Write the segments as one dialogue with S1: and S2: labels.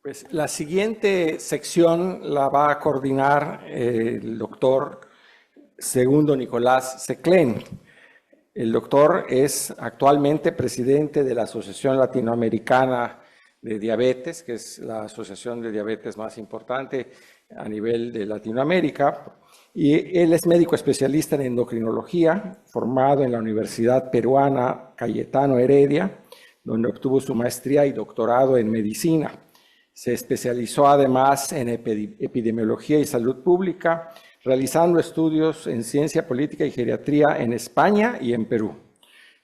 S1: Pues la siguiente sección la va a coordinar el doctor Segundo Nicolás Seclén. El doctor es actualmente presidente de la Asociación Latinoamericana de Diabetes, que es la asociación de diabetes más importante a nivel de Latinoamérica. Y él es médico especialista en endocrinología, formado en la Universidad Peruana Cayetano Heredia, donde obtuvo su maestría y doctorado en medicina. Se especializó además en epidemiología y salud pública, realizando estudios en ciencia política y geriatría en España y en Perú.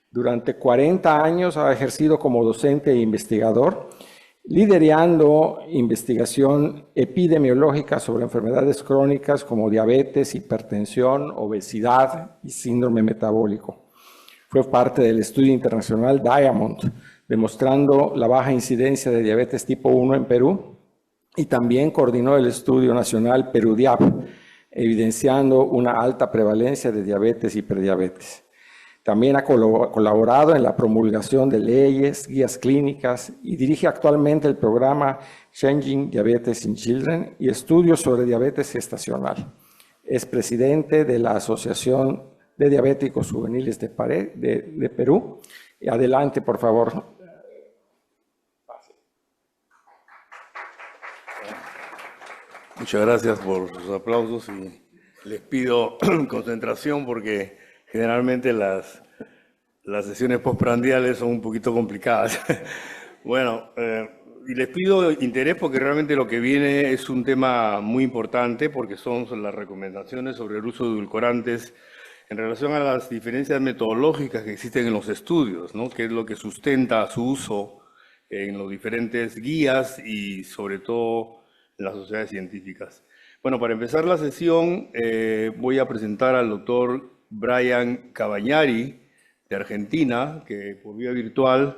S1: Durante 40 años ha ejercido como docente e investigador, liderando investigación epidemiológica sobre enfermedades crónicas como diabetes, hipertensión, obesidad y síndrome metabólico. Fue parte del estudio internacional Diamond, demostrando la baja incidencia de diabetes tipo 1 en Perú, y también coordinó el estudio nacional PeruDiab, evidenciando una alta prevalencia de diabetes y prediabetes. También ha colaborado en la promulgación de leyes, guías clínicas y dirige actualmente el programa Changing Diabetes in Children y estudios sobre diabetes gestacional. Es presidente de la Asociación de Diabéticos Juveniles de Perú. Adelante, por favor.
S2: Muchas gracias por sus aplausos y les pido concentración porque generalmente las sesiones postprandiales son un poquito complicadas. Bueno, y les pido interés porque realmente lo que viene es un tema muy importante porque son las recomendaciones sobre el uso de edulcorantes en relación a las diferencias metodológicas que existen en los estudios, ¿no? Que es lo que sustenta su uso en los diferentes guías y sobre todo en las sociedades científicas. Bueno, para empezar la sesión voy a presentar al doctor Brian Cabañari de Argentina, que por vía virtual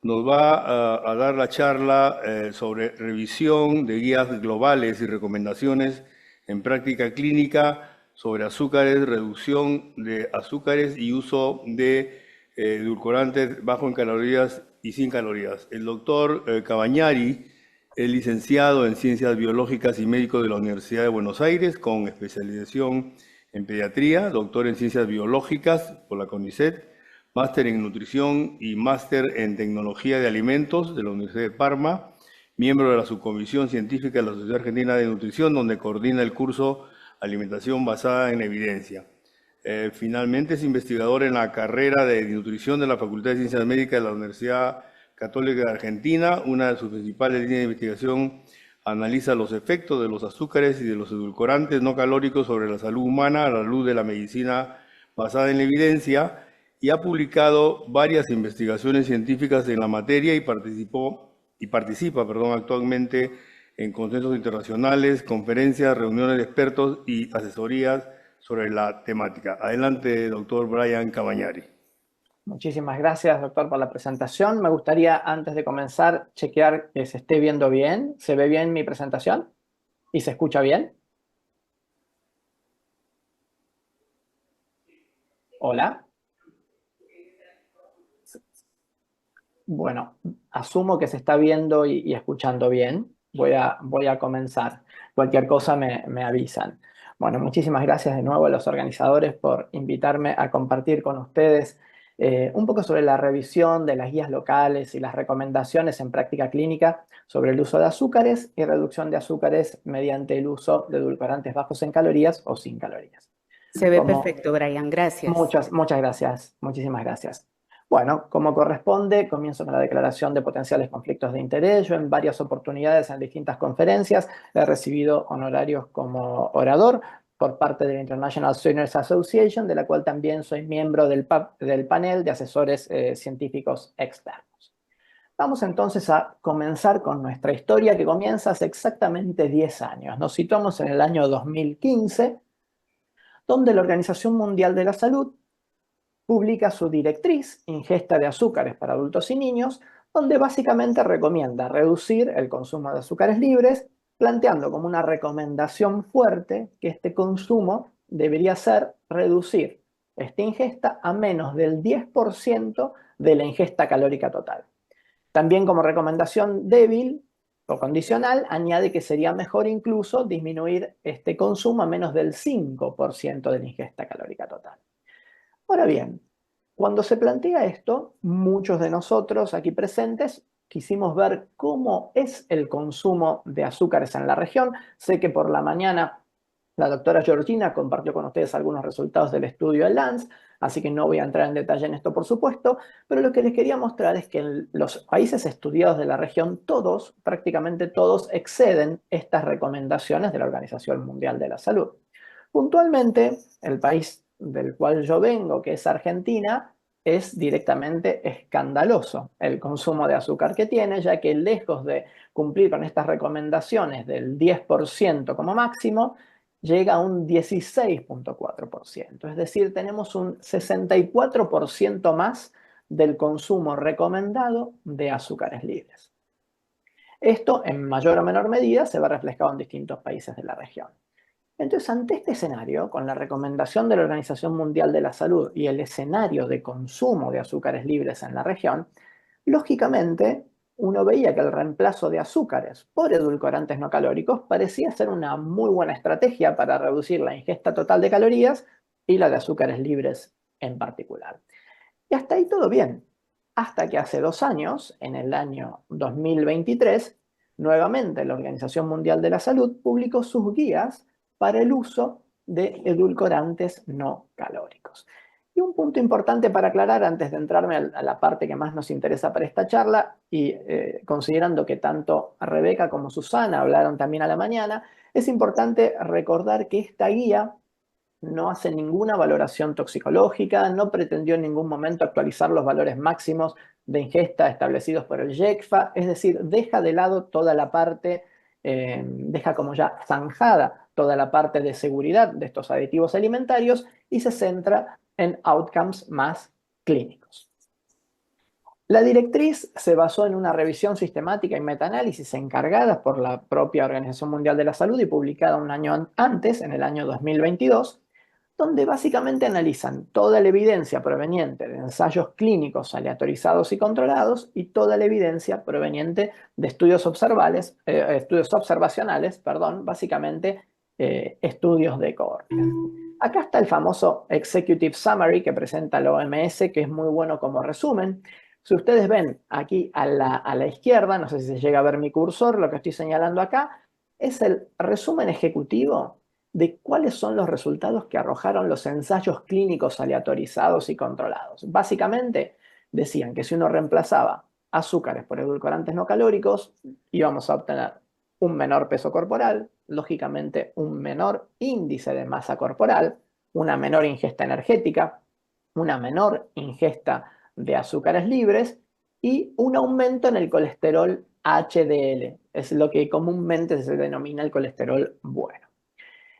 S2: nos va a dar la charla sobre revisión de guías globales y recomendaciones en práctica clínica sobre azúcares, reducción de azúcares y uso de edulcorantes bajo en calorías y sin calorías. El doctor Cabañari es licenciado en Ciencias Biológicas y Médico de la Universidad de Buenos Aires, con especialización en pediatría, doctor en Ciencias Biológicas por la CONICET, máster en Nutrición y máster en Tecnología de Alimentos de la Universidad de Parma, miembro de la Subcomisión Científica de la Sociedad Argentina de Nutrición, donde coordina el curso Alimentación Basada en Evidencia. Finalmente es investigador en la carrera de Nutrición de la Facultad de Ciencias Médicas de la Universidad Católica de Argentina. Una de sus principales líneas de investigación analiza los efectos de los azúcares y de los edulcorantes no calóricos sobre la salud humana a la luz de la medicina basada en la evidencia, y ha publicado varias investigaciones científicas en la materia y participa actualmente en consensos internacionales, conferencias, reuniones de expertos y asesorías sobre la temática. Adelante, doctor Brian Cabañari.
S3: Muchísimas gracias, doctor, por la presentación. Me gustaría, antes de comenzar, chequear que se esté viendo bien. ¿Se ve bien mi presentación? ¿Y se escucha bien? ¿Hola? Bueno, asumo que se está viendo y escuchando bien. Voy a comenzar. Cualquier cosa me avisan. Bueno, muchísimas gracias de nuevo a los organizadores por invitarme a compartir con ustedes un poco sobre la revisión de las guías locales y las recomendaciones en práctica clínica sobre el uso de azúcares y reducción de azúcares mediante el uso de edulcorantes bajos en calorías o sin calorías.
S4: Se ve perfecto, Brian. Gracias.
S3: Muchas gracias. Muchísimas gracias. Bueno, como corresponde, comienzo con la declaración de potenciales conflictos de interés. Yo en varias oportunidades, en distintas conferencias, he recibido honorarios como orador por parte de la International Trainers Association, de la cual también soy miembro del panel de asesores científicos externos. Vamos entonces a comenzar con nuestra historia, que comienza hace exactamente 10 años. Nos situamos en el año 2015, donde la Organización Mundial de la Salud publica su directriz, ingesta de azúcares para adultos y niños, donde básicamente recomienda reducir el consumo de azúcares libres, planteando como una recomendación fuerte que este consumo debería ser reducir esta ingesta a menos del 10% de la ingesta calórica total. También como recomendación débil, condicional añade que sería mejor incluso disminuir este consumo a menos del 5% de la ingesta calórica total. Ahora bien, cuando se plantea esto, muchos de nosotros aquí presentes quisimos ver cómo es el consumo de azúcares en la región. Sé que por la mañana la doctora Georgina compartió con ustedes algunos resultados del estudio de Lance, así que no voy a entrar en detalle en esto, por supuesto, pero lo que les quería mostrar es que en los países estudiados de la región, todos, prácticamente todos, exceden estas recomendaciones de la Organización Mundial de la Salud. Puntualmente, el país del cual yo vengo, que es Argentina, es directamente escandaloso el consumo de azúcar que tiene, ya que lejos de cumplir con estas recomendaciones del 10% como máximo, llega a un 16,4%. Es decir, tenemos un 64% más del consumo recomendado de azúcares libres. Esto, en mayor o menor medida, se ve reflejado en distintos países de la región. Entonces, ante este escenario, con la recomendación de la Organización Mundial de la Salud y el escenario de consumo de azúcares libres en la región, lógicamente, uno veía que el reemplazo de azúcares por edulcorantes no calóricos parecía ser una muy buena estrategia para reducir la ingesta total de calorías y la de azúcares libres en particular. Y hasta ahí todo bien, hasta que hace 2 años, en el año 2023, nuevamente la Organización Mundial de la Salud publicó sus guías para el uso de edulcorantes no calóricos. Y un punto importante para aclarar antes de entrarme a la parte que más nos interesa para esta charla, y considerando que tanto Rebeca como Susana hablaron también a la mañana, es importante recordar que esta guía no hace ninguna valoración toxicológica, no pretendió en ningún momento actualizar los valores máximos de ingesta establecidos por el JECFA, es decir, deja de lado toda la parte, deja como ya zanjada toda la parte de seguridad de estos aditivos alimentarios y se centra en outcomes más clínicos. La directriz se basó en una revisión sistemática y metaanálisis encargadas por la propia Organización Mundial de la Salud y publicada un año antes, en el año 2022, donde básicamente analizan toda la evidencia proveniente de ensayos clínicos aleatorizados y controlados y toda la evidencia proveniente de estudios observacionales, básicamente estudios de cohortes. Acá está el famoso Executive Summary que presenta la OMS, que es muy bueno como resumen. Si ustedes ven aquí a la izquierda, no sé si se llega a ver mi cursor, lo que estoy señalando acá, es el resumen ejecutivo de cuáles son los resultados que arrojaron los ensayos clínicos aleatorizados y controlados. Básicamente decían que si uno reemplazaba azúcares por edulcorantes no calóricos, íbamos a obtener un menor peso corporal, lógicamente un menor índice de masa corporal, una menor ingesta energética, una menor ingesta de azúcares libres y un aumento en el colesterol HDL, es lo que comúnmente se denomina el colesterol bueno.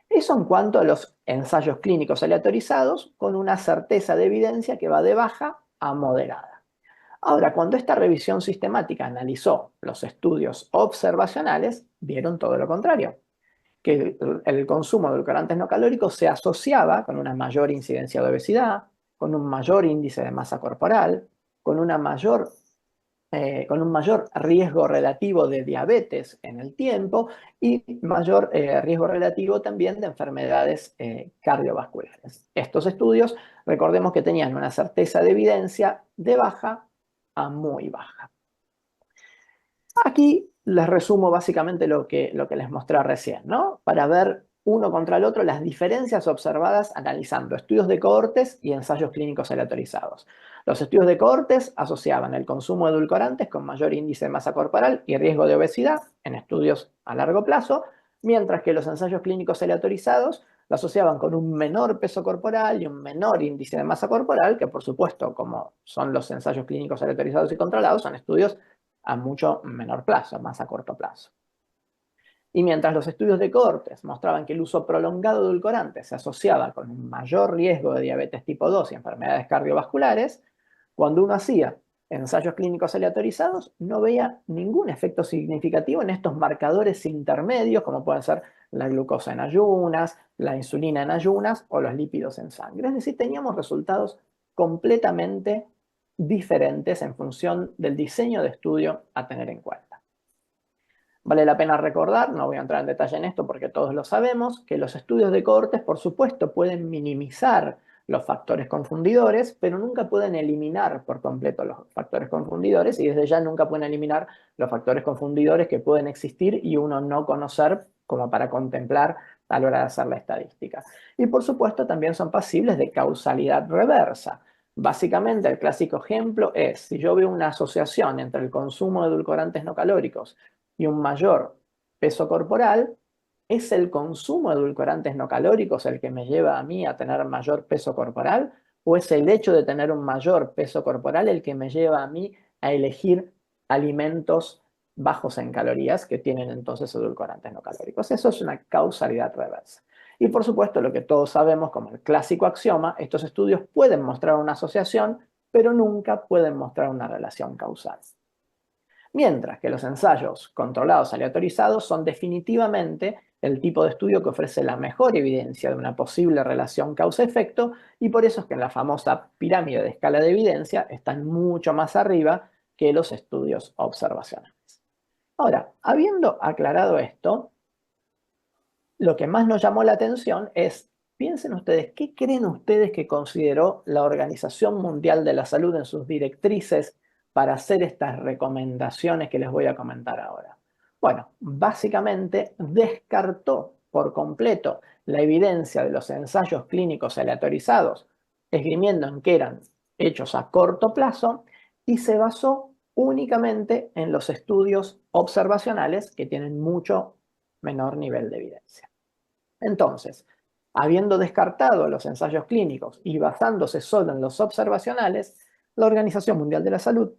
S3: Eso en cuanto a los ensayos clínicos aleatorizados con una certeza de evidencia que va de baja a moderada. Ahora, cuando esta revisión sistemática analizó los estudios observacionales, vieron todo lo contrario, que el consumo de edulcorantes no calóricos se asociaba con una mayor incidencia de obesidad, con un mayor índice de masa corporal, con un mayor riesgo relativo de diabetes en el tiempo y mayor riesgo relativo también de enfermedades cardiovasculares. Estos estudios, recordemos que tenían una certeza de evidencia de baja a muy baja. Aquí les resumo básicamente lo que les mostré recién, ¿no? Para ver uno contra el otro las diferencias observadas analizando estudios de cohortes y ensayos clínicos aleatorizados. Los estudios de cohortes asociaban el consumo de edulcorantes con mayor índice de masa corporal y riesgo de obesidad en estudios a largo plazo, mientras que los ensayos clínicos aleatorizados lo asociaban con un menor peso corporal y un menor índice de masa corporal, que por supuesto, como son los ensayos clínicos aleatorizados y controlados, son estudios a mucho menor plazo, más a corto plazo. Y mientras los estudios de cohortes mostraban que el uso prolongado de edulcorantes se asociaba con un mayor riesgo de diabetes tipo 2 y enfermedades cardiovasculares, cuando uno hacía ensayos clínicos aleatorizados no veía ningún efecto significativo en estos marcadores intermedios, como pueden ser la glucosa en ayunas, la insulina en ayunas o los lípidos en sangre. Es decir, teníamos resultados completamente diferentes en función del diseño de estudio a tener en cuenta. Vale la pena recordar, no voy a entrar en detalle en esto porque todos lo sabemos, que los estudios de cohortes, por supuesto, pueden minimizar los factores confundidores, pero nunca pueden eliminar por completo los factores confundidores y desde ya nunca pueden eliminar los factores confundidores que pueden existir y uno no conocer como para contemplar a la hora de hacer la estadística. Y por supuesto también son pasibles de causalidad reversa. Básicamente el clásico ejemplo es, si yo veo una asociación entre el consumo de edulcorantes no calóricos y un mayor peso corporal, ¿es el consumo de edulcorantes no calóricos el que me lleva a mí a tener mayor peso corporal? ¿O es el hecho de tener un mayor peso corporal el que me lleva a mí a elegir alimentos bajos en calorías que tienen entonces edulcorantes no calóricos? Eso es una causalidad reversa. Y por supuesto, lo que todos sabemos como el clásico axioma, estos estudios pueden mostrar una asociación, pero nunca pueden mostrar una relación causal. Mientras que los ensayos controlados aleatorizados son definitivamente el tipo de estudio que ofrece la mejor evidencia de una posible relación causa-efecto y por eso es que en la famosa pirámide de escala de evidencia están mucho más arriba que los estudios observacionales. Ahora, habiendo aclarado esto, lo que más nos llamó la atención es, piensen ustedes, ¿qué creen ustedes que consideró la Organización Mundial de la Salud en sus directrices para hacer estas recomendaciones que les voy a comentar ahora? Bueno, básicamente descartó por completo la evidencia de los ensayos clínicos aleatorizados, esgrimiendo en que eran hechos a corto plazo, y se basó únicamente en los estudios observacionales que tienen mucho menor nivel de evidencia. Entonces, habiendo descartado los ensayos clínicos y basándose solo en los observacionales, la Organización Mundial de la Salud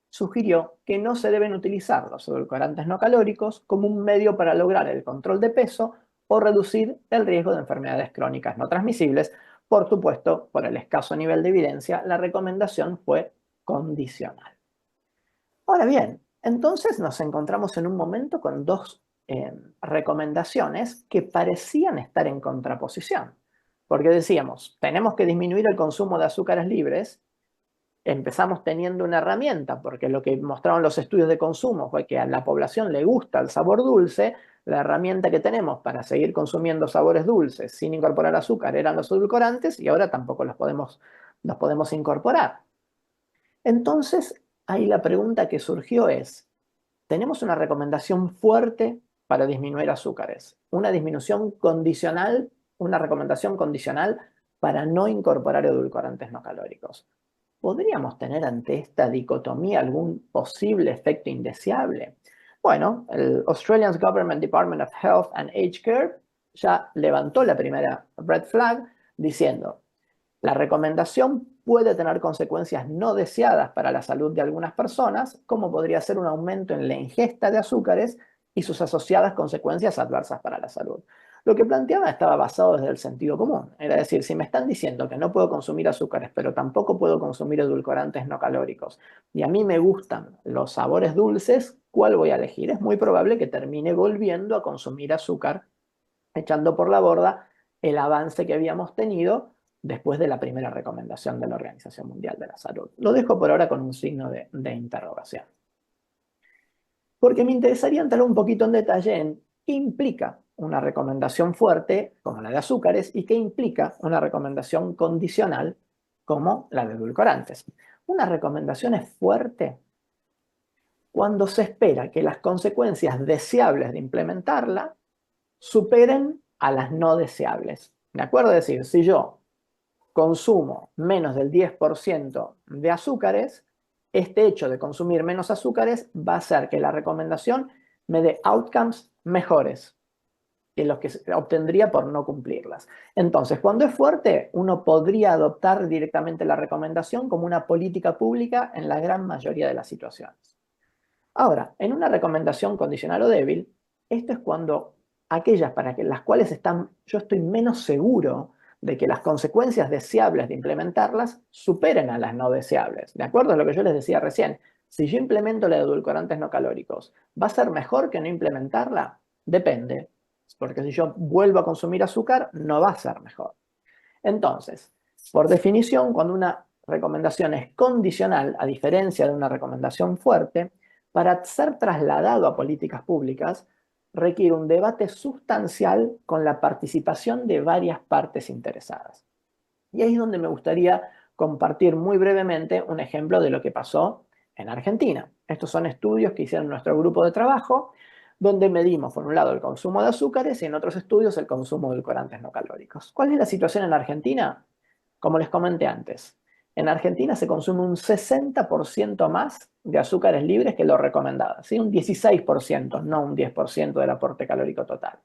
S3: sugirió que no se deben utilizar los edulcorantes no calóricos como un medio para lograr el control de peso o reducir el riesgo de enfermedades crónicas no transmisibles. Por supuesto, por el escaso nivel de evidencia, la recomendación fue condicional. Ahora bien, entonces nos encontramos en un momento con dos recomendaciones que parecían estar en contraposición. Porque decíamos, tenemos que disminuir el consumo de azúcares libres. Empezamos teniendo una herramienta, porque lo que mostraron los estudios de consumo fue que a la población le gusta el sabor dulce. La herramienta que tenemos para seguir consumiendo sabores dulces sin incorporar azúcar eran los edulcorantes y ahora tampoco los podemos incorporar. Entonces, ahí la pregunta que surgió es, tenemos una recomendación fuerte para disminuir azúcares, una disminución condicional, una recomendación condicional para no incorporar edulcorantes no calóricos. ¿Podríamos tener ante esta dicotomía algún posible efecto indeseable? Bueno, el Australian Government Department of Health and Aged Care ya levantó la primera red flag diciendo, la recomendación puede tener consecuencias no deseadas para la salud de algunas personas, como podría ser un aumento en la ingesta de azúcares y sus asociadas consecuencias adversas para la salud. Lo que planteaba estaba basado desde el sentido común. Era decir, si me están diciendo que no puedo consumir azúcares, pero tampoco puedo consumir edulcorantes no calóricos, y a mí me gustan los sabores dulces, ¿cuál voy a elegir? Es muy probable que termine volviendo a consumir azúcar, echando por la borda el avance que habíamos tenido después de la primera recomendación de la Organización Mundial de la Salud. Lo dejo por ahora con un signo de interrogación. Porque me interesaría entrar un poquito en detalle en qué implica una recomendación fuerte como la de azúcares y qué implica una recomendación condicional como la de edulcorantes. Una recomendación es fuerte cuando se espera que las consecuencias deseables de implementarla superen a las no deseables. ¿De acuerdo? Es decir, si yo consumo menos del 10% de azúcares, este hecho de consumir menos azúcares va a hacer que la recomendación me dé outcomes mejores que los que obtendría por no cumplirlas. Entonces, cuando es fuerte, uno podría adoptar directamente la recomendación como una política pública en la gran mayoría de las situaciones. Ahora, en una recomendación condicional o débil, esto es cuando aquellas para las cuales yo estoy menos seguro de que las consecuencias deseables de implementarlas superen a las no deseables. ¿De acuerdo a lo que yo les decía recién? Si yo implemento la de edulcorantes no calóricos, ¿va a ser mejor que no implementarla? Depende, porque si yo vuelvo a consumir azúcar, no va a ser mejor. Entonces, por definición, cuando una recomendación es condicional, a diferencia de una recomendación fuerte, para ser trasladado a políticas públicas, requiere un debate sustancial con la participación de varias partes interesadas. Y ahí es donde me gustaría compartir muy brevemente un ejemplo de lo que pasó en Argentina. Estos son estudios que hicieron nuestro grupo de trabajo, donde medimos, por un lado, el consumo de azúcares y en otros estudios el consumo de edulcorantes no calóricos. ¿Cuál es la situación en Argentina? Como les comenté antes, en Argentina se consume un 60% más de azúcares libres que lo recomendado, ¿sí? Un 16%, no un 10% del aporte calórico total.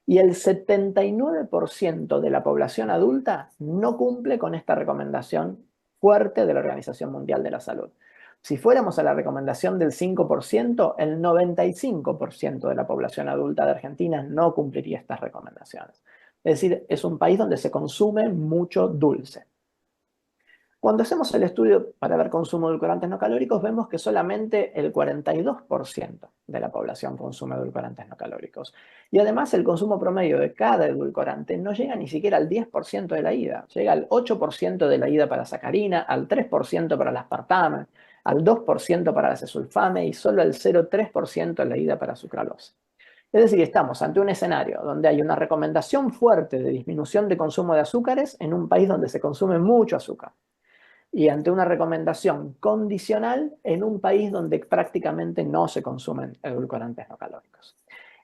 S3: Y el 79% de la población adulta no cumple con esta recomendación fuerte de la Organización Mundial de la Salud. Si fuéramos a la recomendación del 5%, el 95% de la población adulta de Argentina no cumpliría estas recomendaciones. Es decir, es un país donde se consume mucho dulce. Cuando hacemos el estudio para ver consumo de edulcorantes no calóricos, vemos que solamente el 42% de la población consume edulcorantes no calóricos. Y además el consumo promedio de cada edulcorante no llega ni siquiera al 10% de la ida. Llega al 8% de la ida para sacarina, al 3% para el aspartame, al 2% para la acesulfame y solo al 0,3% de la ida para sucralosa. Es decir, estamos ante un escenario donde hay una recomendación fuerte de disminución de consumo de azúcares en un país donde se consume mucho azúcar. Y ante una recomendación condicional en un país donde prácticamente no se consumen edulcorantes no calóricos.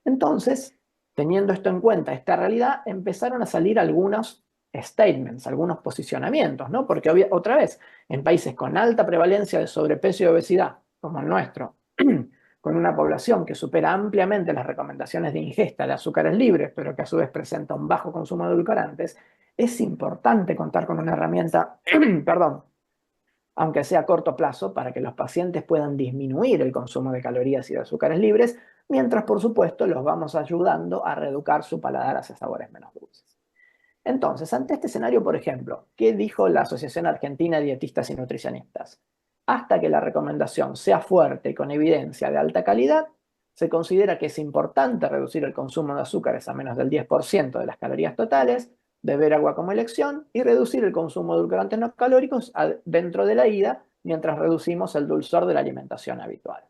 S3: Entonces, teniendo esto en cuenta, esta realidad, empezaron a salir algunos statements, algunos posicionamientos, ¿no? Porque otra vez, en países con alta prevalencia de sobrepeso y obesidad, como el nuestro, con una población que supera ampliamente las recomendaciones de ingesta de azúcares libres, pero que a su vez presenta un bajo consumo de edulcorantes, es importante contar con una herramienta, perdón, aunque sea a corto plazo, para que los pacientes puedan disminuir el consumo de calorías y de azúcares libres, mientras por supuesto los vamos ayudando a reeducar su paladar hacia sabores menos dulces. Entonces, ante este escenario, por ejemplo, ¿qué dijo la Asociación Argentina de Dietistas y Nutricionistas? Hasta que la recomendación sea fuerte y con evidencia de alta calidad, se considera que es importante reducir el consumo de azúcares a menos del 10% de las calorías totales, beber agua como elección y reducir el consumo de edulcorantes no calóricos dentro de la ida mientras reducimos el dulzor de la alimentación habitual.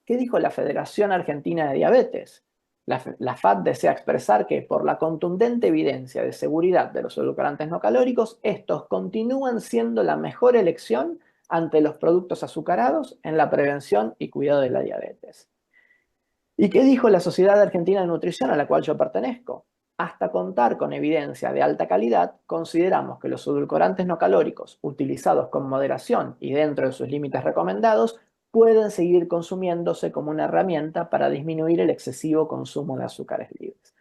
S3: ¿Qué dijo la Federación Argentina de Diabetes? La FAD desea expresar que por la contundente evidencia de seguridad de los edulcorantes no calóricos, estos continúan siendo la mejor elección ante los productos azucarados en la prevención y cuidado de la diabetes. ¿Y qué dijo la Sociedad Argentina de Nutrición, a la cual yo pertenezco? Hasta contar con evidencia de alta calidad, consideramos que los edulcorantes no calóricos, utilizados con moderación y dentro de sus límites recomendados, pueden seguir consumiéndose como una herramienta para disminuir el excesivo consumo de azúcares libres.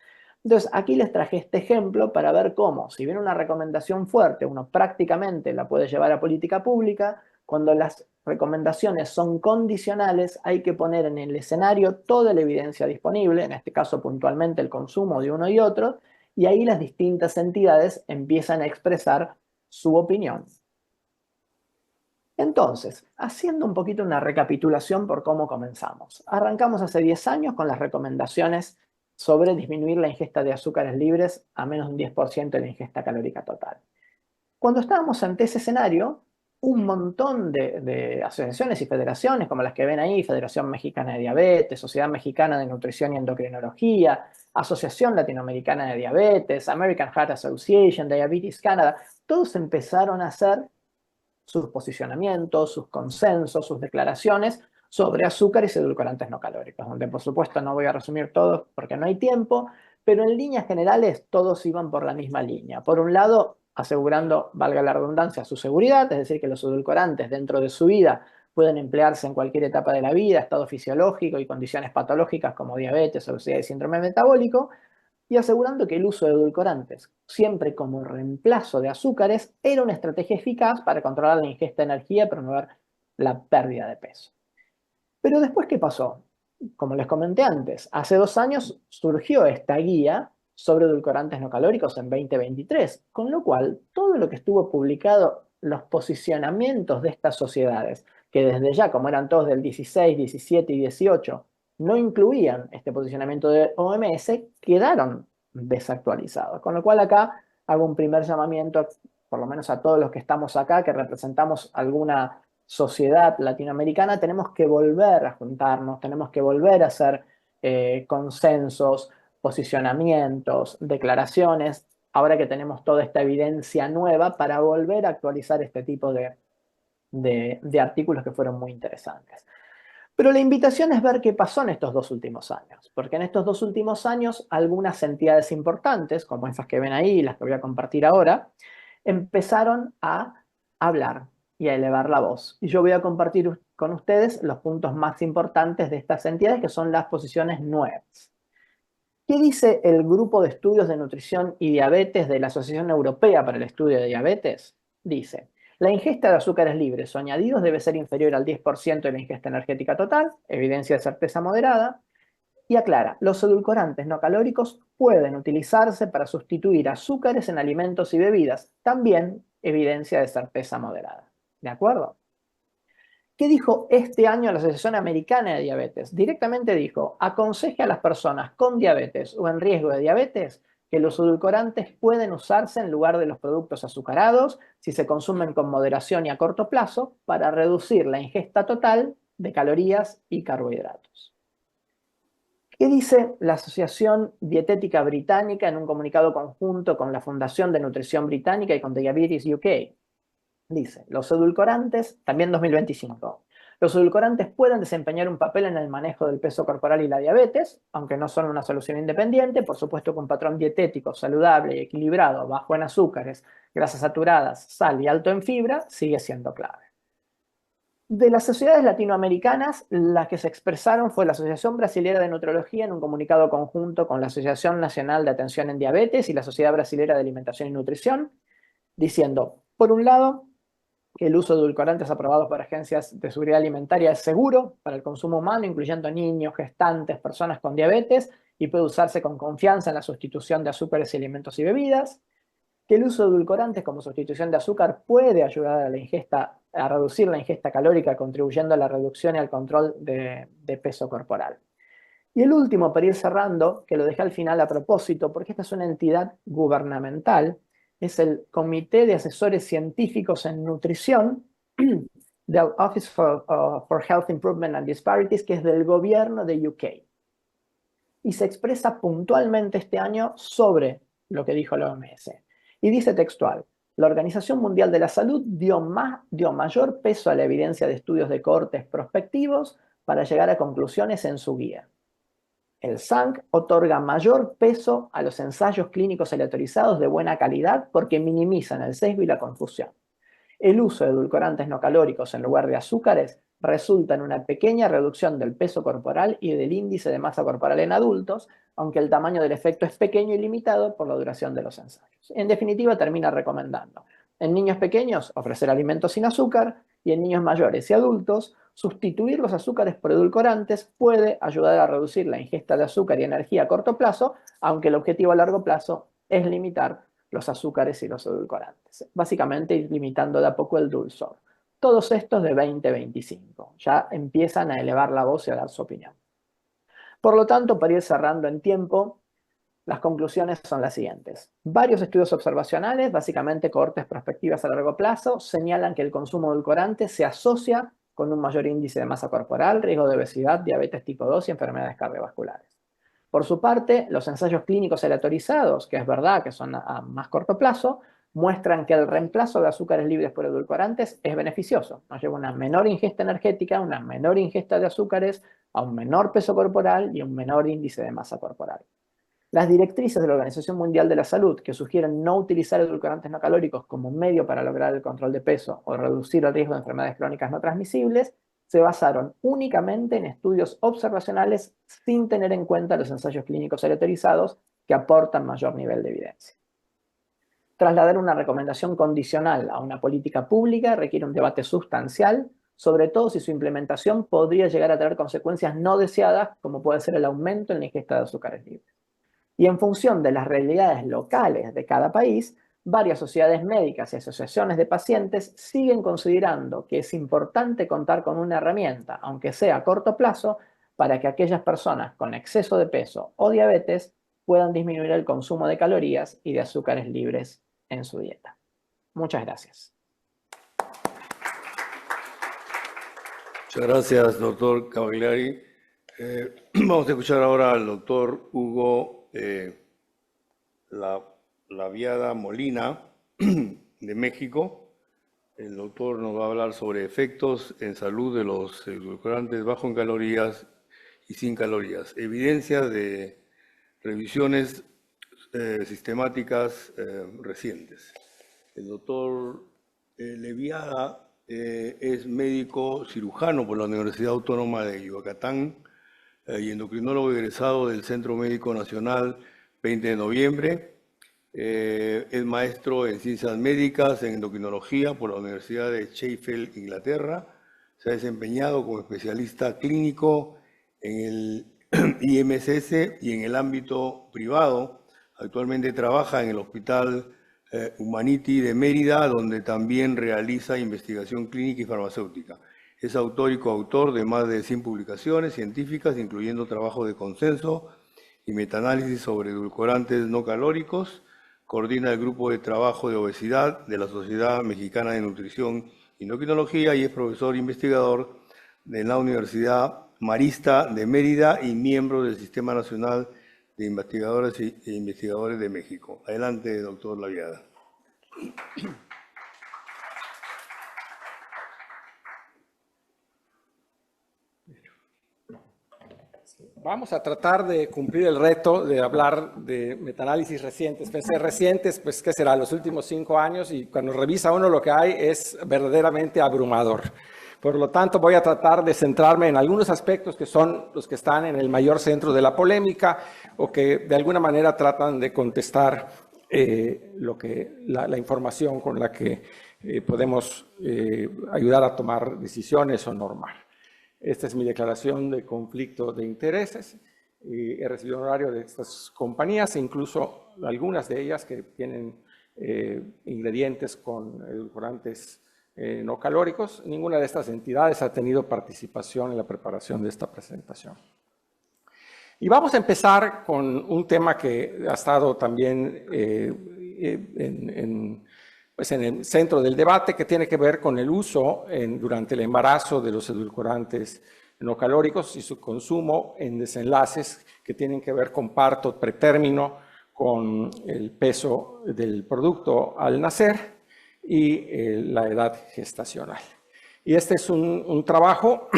S3: Entonces, aquí les traje este ejemplo para ver cómo, si bien una recomendación fuerte, uno prácticamente la puede llevar a política pública, cuando las recomendaciones son condicionales, hay que poner en el escenario toda la evidencia disponible, en este caso puntualmente el consumo de uno y otro, y ahí las distintas entidades empiezan a expresar su opinión. Entonces, haciendo un poquito una recapitulación por cómo comenzamos. Arrancamos hace 10 años con las recomendaciones sobre disminuir la ingesta de azúcares libres a menos de un 10% de la ingesta calórica total. Cuando estábamos ante ese escenario, un montón de asociaciones y federaciones, como las que ven ahí, Federación Mexicana de Diabetes, Sociedad Mexicana de Nutrición y Endocrinología, Asociación Latinoamericana de Diabetes, American Heart Association, Diabetes Canada, todos empezaron a hacer sus posicionamientos, sus consensos, sus declaraciones sobre azúcares y edulcorantes no calóricos, donde por supuesto no voy a resumir todos porque no hay tiempo, pero en líneas generales todos iban por la misma línea. Por un lado, asegurando, valga la redundancia, su seguridad, es decir, que los edulcorantes dentro de su vida pueden emplearse en cualquier etapa de la vida, estado fisiológico y condiciones patológicas como diabetes, obesidad y síndrome metabólico, y asegurando que el uso de edulcorantes, siempre como reemplazo de azúcares, era una estrategia eficaz para controlar la ingesta de energía y promover la pérdida de peso. Pero después, ¿qué pasó? Como les comenté antes, hace 2 años surgió esta guía sobre edulcorantes no calóricos en 2023, con lo cual todo lo que estuvo publicado, los posicionamientos de estas sociedades, que desde ya, como eran todos del 16, 17 y 18, no incluían este posicionamiento de OMS, quedaron desactualizados. Con lo cual acá hago un primer llamamiento, por lo menos a todos los que estamos acá, que representamos alguna sociedad latinoamericana tenemos que volver a juntarnos, tenemos que volver a hacer consensos, posicionamientos, declaraciones, ahora que tenemos toda esta evidencia nueva para volver a actualizar este tipo de artículos que fueron muy interesantes. Pero la invitación es ver qué pasó en estos 2 últimos años, porque en estos 2 últimos años algunas entidades importantes, como esas que ven ahí, las que voy a compartir ahora, empezaron a hablar y a elevar la voz. Y yo voy a compartir con ustedes los puntos más importantes de estas entidades, que son las posiciones nuevas. ¿Qué dice el Grupo de Estudios de Nutrición y Diabetes de la Asociación Europea para el Estudio de Diabetes? Dice: la ingesta de azúcares libres o añadidos debe ser inferior al 10% de la ingesta energética total, evidencia de certeza moderada, y aclara: los edulcorantes no calóricos pueden utilizarse para sustituir azúcares en alimentos y bebidas, también evidencia de certeza moderada. ¿De acuerdo? ¿Qué dijo este año la Asociación Americana de Diabetes? Directamente dijo: aconseje a las personas con diabetes o en riesgo de diabetes que los edulcorantes pueden usarse en lugar de los productos azucarados si se consumen con moderación y a corto plazo para reducir la ingesta total de calorías y carbohidratos. ¿Qué dice la Asociación Dietética Británica en un comunicado conjunto con la Fundación de Nutrición Británica y con Diabetes UK? Dice: los edulcorantes, también 2025, los edulcorantes pueden desempeñar un papel en el manejo del peso corporal y la diabetes, aunque no son una solución independiente. Por supuesto que un patrón dietético saludable y equilibrado, bajo en azúcares, grasas saturadas, sal y alto en fibra, sigue siendo clave. De las sociedades latinoamericanas, las que se expresaron fue la Asociación Brasilera de Nutrología en un comunicado conjunto con la Asociación Nacional de Atención en Diabetes y la Sociedad Brasilera de Alimentación y Nutrición, diciendo, por un lado, que el uso de edulcorantes aprobados por agencias de seguridad alimentaria es seguro para el consumo humano, incluyendo niños, gestantes, personas con diabetes, y puede usarse con confianza en la sustitución de azúcares y alimentos y bebidas. Que el uso de edulcorantes como sustitución de azúcar puede ayudar a reducir la ingesta calórica, contribuyendo a la reducción y al control de peso corporal. Y el último, para ir cerrando, que lo dejé al final a propósito, porque esta es una entidad gubernamental, es el Comité de Asesores Científicos en Nutrición del Office for Health Improvement and Disparities, que es del gobierno de UK. Y se expresa puntualmente este año sobre lo que dijo la OMS. Y dice textual: la Organización Mundial de la Salud dio mayor peso a la evidencia de estudios de cohortes prospectivos para llegar a conclusiones en su guía. El SANC otorga mayor peso a los ensayos clínicos aleatorizados de buena calidad porque minimizan el sesgo y la confusión. El uso de edulcorantes no calóricos en lugar de azúcares resulta en una pequeña reducción del peso corporal y del índice de masa corporal en adultos, aunque el tamaño del efecto es pequeño y limitado por la duración de los ensayos. En definitiva, termina recomendando: en niños pequeños, ofrecer alimentos sin azúcar, y en niños mayores y adultos, sustituir los azúcares por edulcorantes puede ayudar a reducir la ingesta de azúcar y energía a corto plazo, aunque el objetivo a largo plazo es limitar los azúcares y los edulcorantes. Básicamente ir limitando de a poco el dulzor. Todos estos de 2025. Ya empiezan a elevar la voz y a dar su opinión. Por lo tanto, para ir cerrando en tiempo, las conclusiones son las siguientes. Varios estudios observacionales, básicamente cohortes prospectivas a largo plazo, señalan que el consumo de edulcorantes se asocia con un mayor índice de masa corporal, riesgo de obesidad, diabetes tipo 2 y enfermedades cardiovasculares. Por su parte, los ensayos clínicos aleatorizados, que es verdad que son a más corto plazo, muestran que el reemplazo de azúcares libres por edulcorantes es beneficioso. Nos lleva a una menor ingesta energética, una menor ingesta de azúcares, a un menor peso corporal y un menor índice de masa corporal. Las directrices de la Organización Mundial de la Salud, que sugieren no utilizar edulcorantes no calóricos como medio para lograr el control de peso o reducir el riesgo de enfermedades crónicas no transmisibles, se basaron únicamente en estudios observacionales sin tener en cuenta los ensayos clínicos aleatorizados que aportan mayor nivel de evidencia. Trasladar una recomendación condicional a una política pública requiere un debate sustancial, sobre todo si su implementación podría llegar a tener consecuencias no deseadas, como puede ser el aumento en la ingesta de azúcares libres. Y en función de las realidades locales de cada país, varias sociedades médicas y asociaciones de pacientes siguen considerando que es importante contar con una herramienta, aunque sea a corto plazo, para que aquellas personas con exceso de peso o diabetes puedan disminuir el consumo de calorías y de azúcares libres en su dieta. Muchas gracias.
S2: Muchas gracias, doctor Cavagliari. Vamos a escuchar ahora al doctor Hugo Laviada Molina, de México. El doctor nos va a hablar sobre efectos en salud de los edulcorantes bajo en calorías y sin calorías. Evidencias de revisiones sistemáticas recientes. El doctor Leviada es médico cirujano por la Universidad Autónoma de Yucatán y endocrinólogo egresado del Centro Médico Nacional 20 de noviembre. Es maestro en ciencias médicas, en endocrinología por la Universidad de Sheffield, Inglaterra. Se ha desempeñado como especialista clínico en el IMSS y en el ámbito privado. Actualmente trabaja en el Hospital Humanity de Mérida, donde también realiza investigación clínica y farmacéutica. Es autor y coautor de más de 100 publicaciones científicas, incluyendo trabajo de consenso y metaanálisis sobre edulcorantes no calóricos. Coordina el grupo de trabajo de obesidad de la Sociedad Mexicana de Nutrición y Endocrinología y es profesor investigador de la Universidad Marista de Mérida y miembro del Sistema Nacional de Investigadores e Investigadores de México. Adelante, doctor Laviada.
S1: Vamos a tratar de cumplir el reto de hablar de metaanálisis recientes. Pensé recientes, pues, ¿qué será? Los últimos 5 años, y cuando revisa uno lo que hay es verdaderamente abrumador. Por lo tanto, voy a tratar de centrarme en algunos aspectos que son los que están en el mayor centro de la polémica o que de alguna manera tratan de contestar la información con la que podemos ayudar a tomar decisiones o normar. Esta es mi declaración de conflicto de intereses. He recibido honorario de estas compañías e incluso algunas de ellas que tienen ingredientes con edulcorantes no calóricos. Ninguna de estas entidades ha tenido participación en la preparación de esta presentación. Y vamos a empezar con un tema que ha estado también pues en el centro del debate, que tiene que ver con el uso durante el embarazo de los edulcorantes no calóricos y su consumo en desenlaces que tienen que ver con parto pretérmino, con el peso del producto al nacer y la edad gestacional. Y este es un trabajo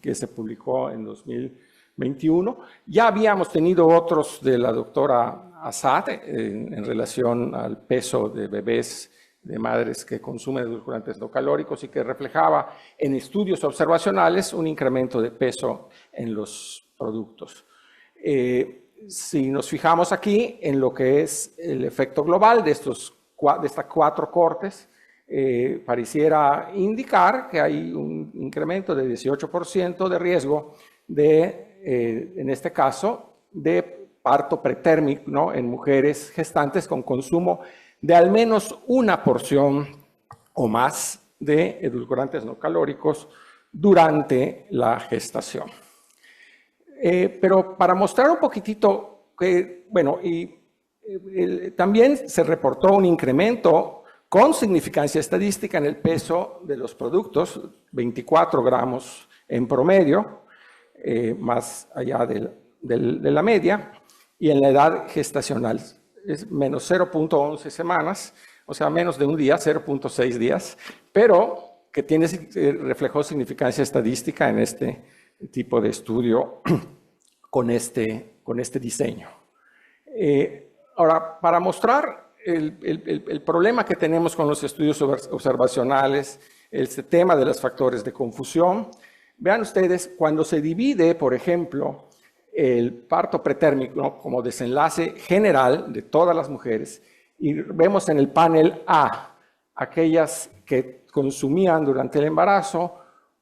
S1: que se publicó en 2021. Ya habíamos tenido otros de la doctora Assad en relación al peso de bebés de madres que consumen edulcorantes no calóricos y que reflejaba en estudios observacionales un incremento de peso en los productos. Si nos fijamos aquí en lo que es el efecto global de estas 4 cortes, pareciera indicar que hay un incremento de 18% de riesgo en este caso, de parto pretérmico, ¿no?, en mujeres gestantes con consumo de al menos una porción o más de edulcorantes no calóricos durante la gestación. Pero para mostrar un poquitito que, bueno, también se reportó un incremento con significancia estadística en el peso de los productos, 24 gramos en promedio, más allá de la media, y en la edad gestacional es menos 0.11 semanas, o sea, menos de un día, 0.6 días, pero que reflejó significancia estadística en este tipo de estudio con este diseño. Ahora, para mostrar el problema que tenemos con los estudios observacionales, este tema de los factores de confusión, vean ustedes, cuando se divide, por ejemplo, el parto pretérmico, ¿no?, como desenlace general de todas las mujeres, y vemos en el panel A aquellas que consumían durante el embarazo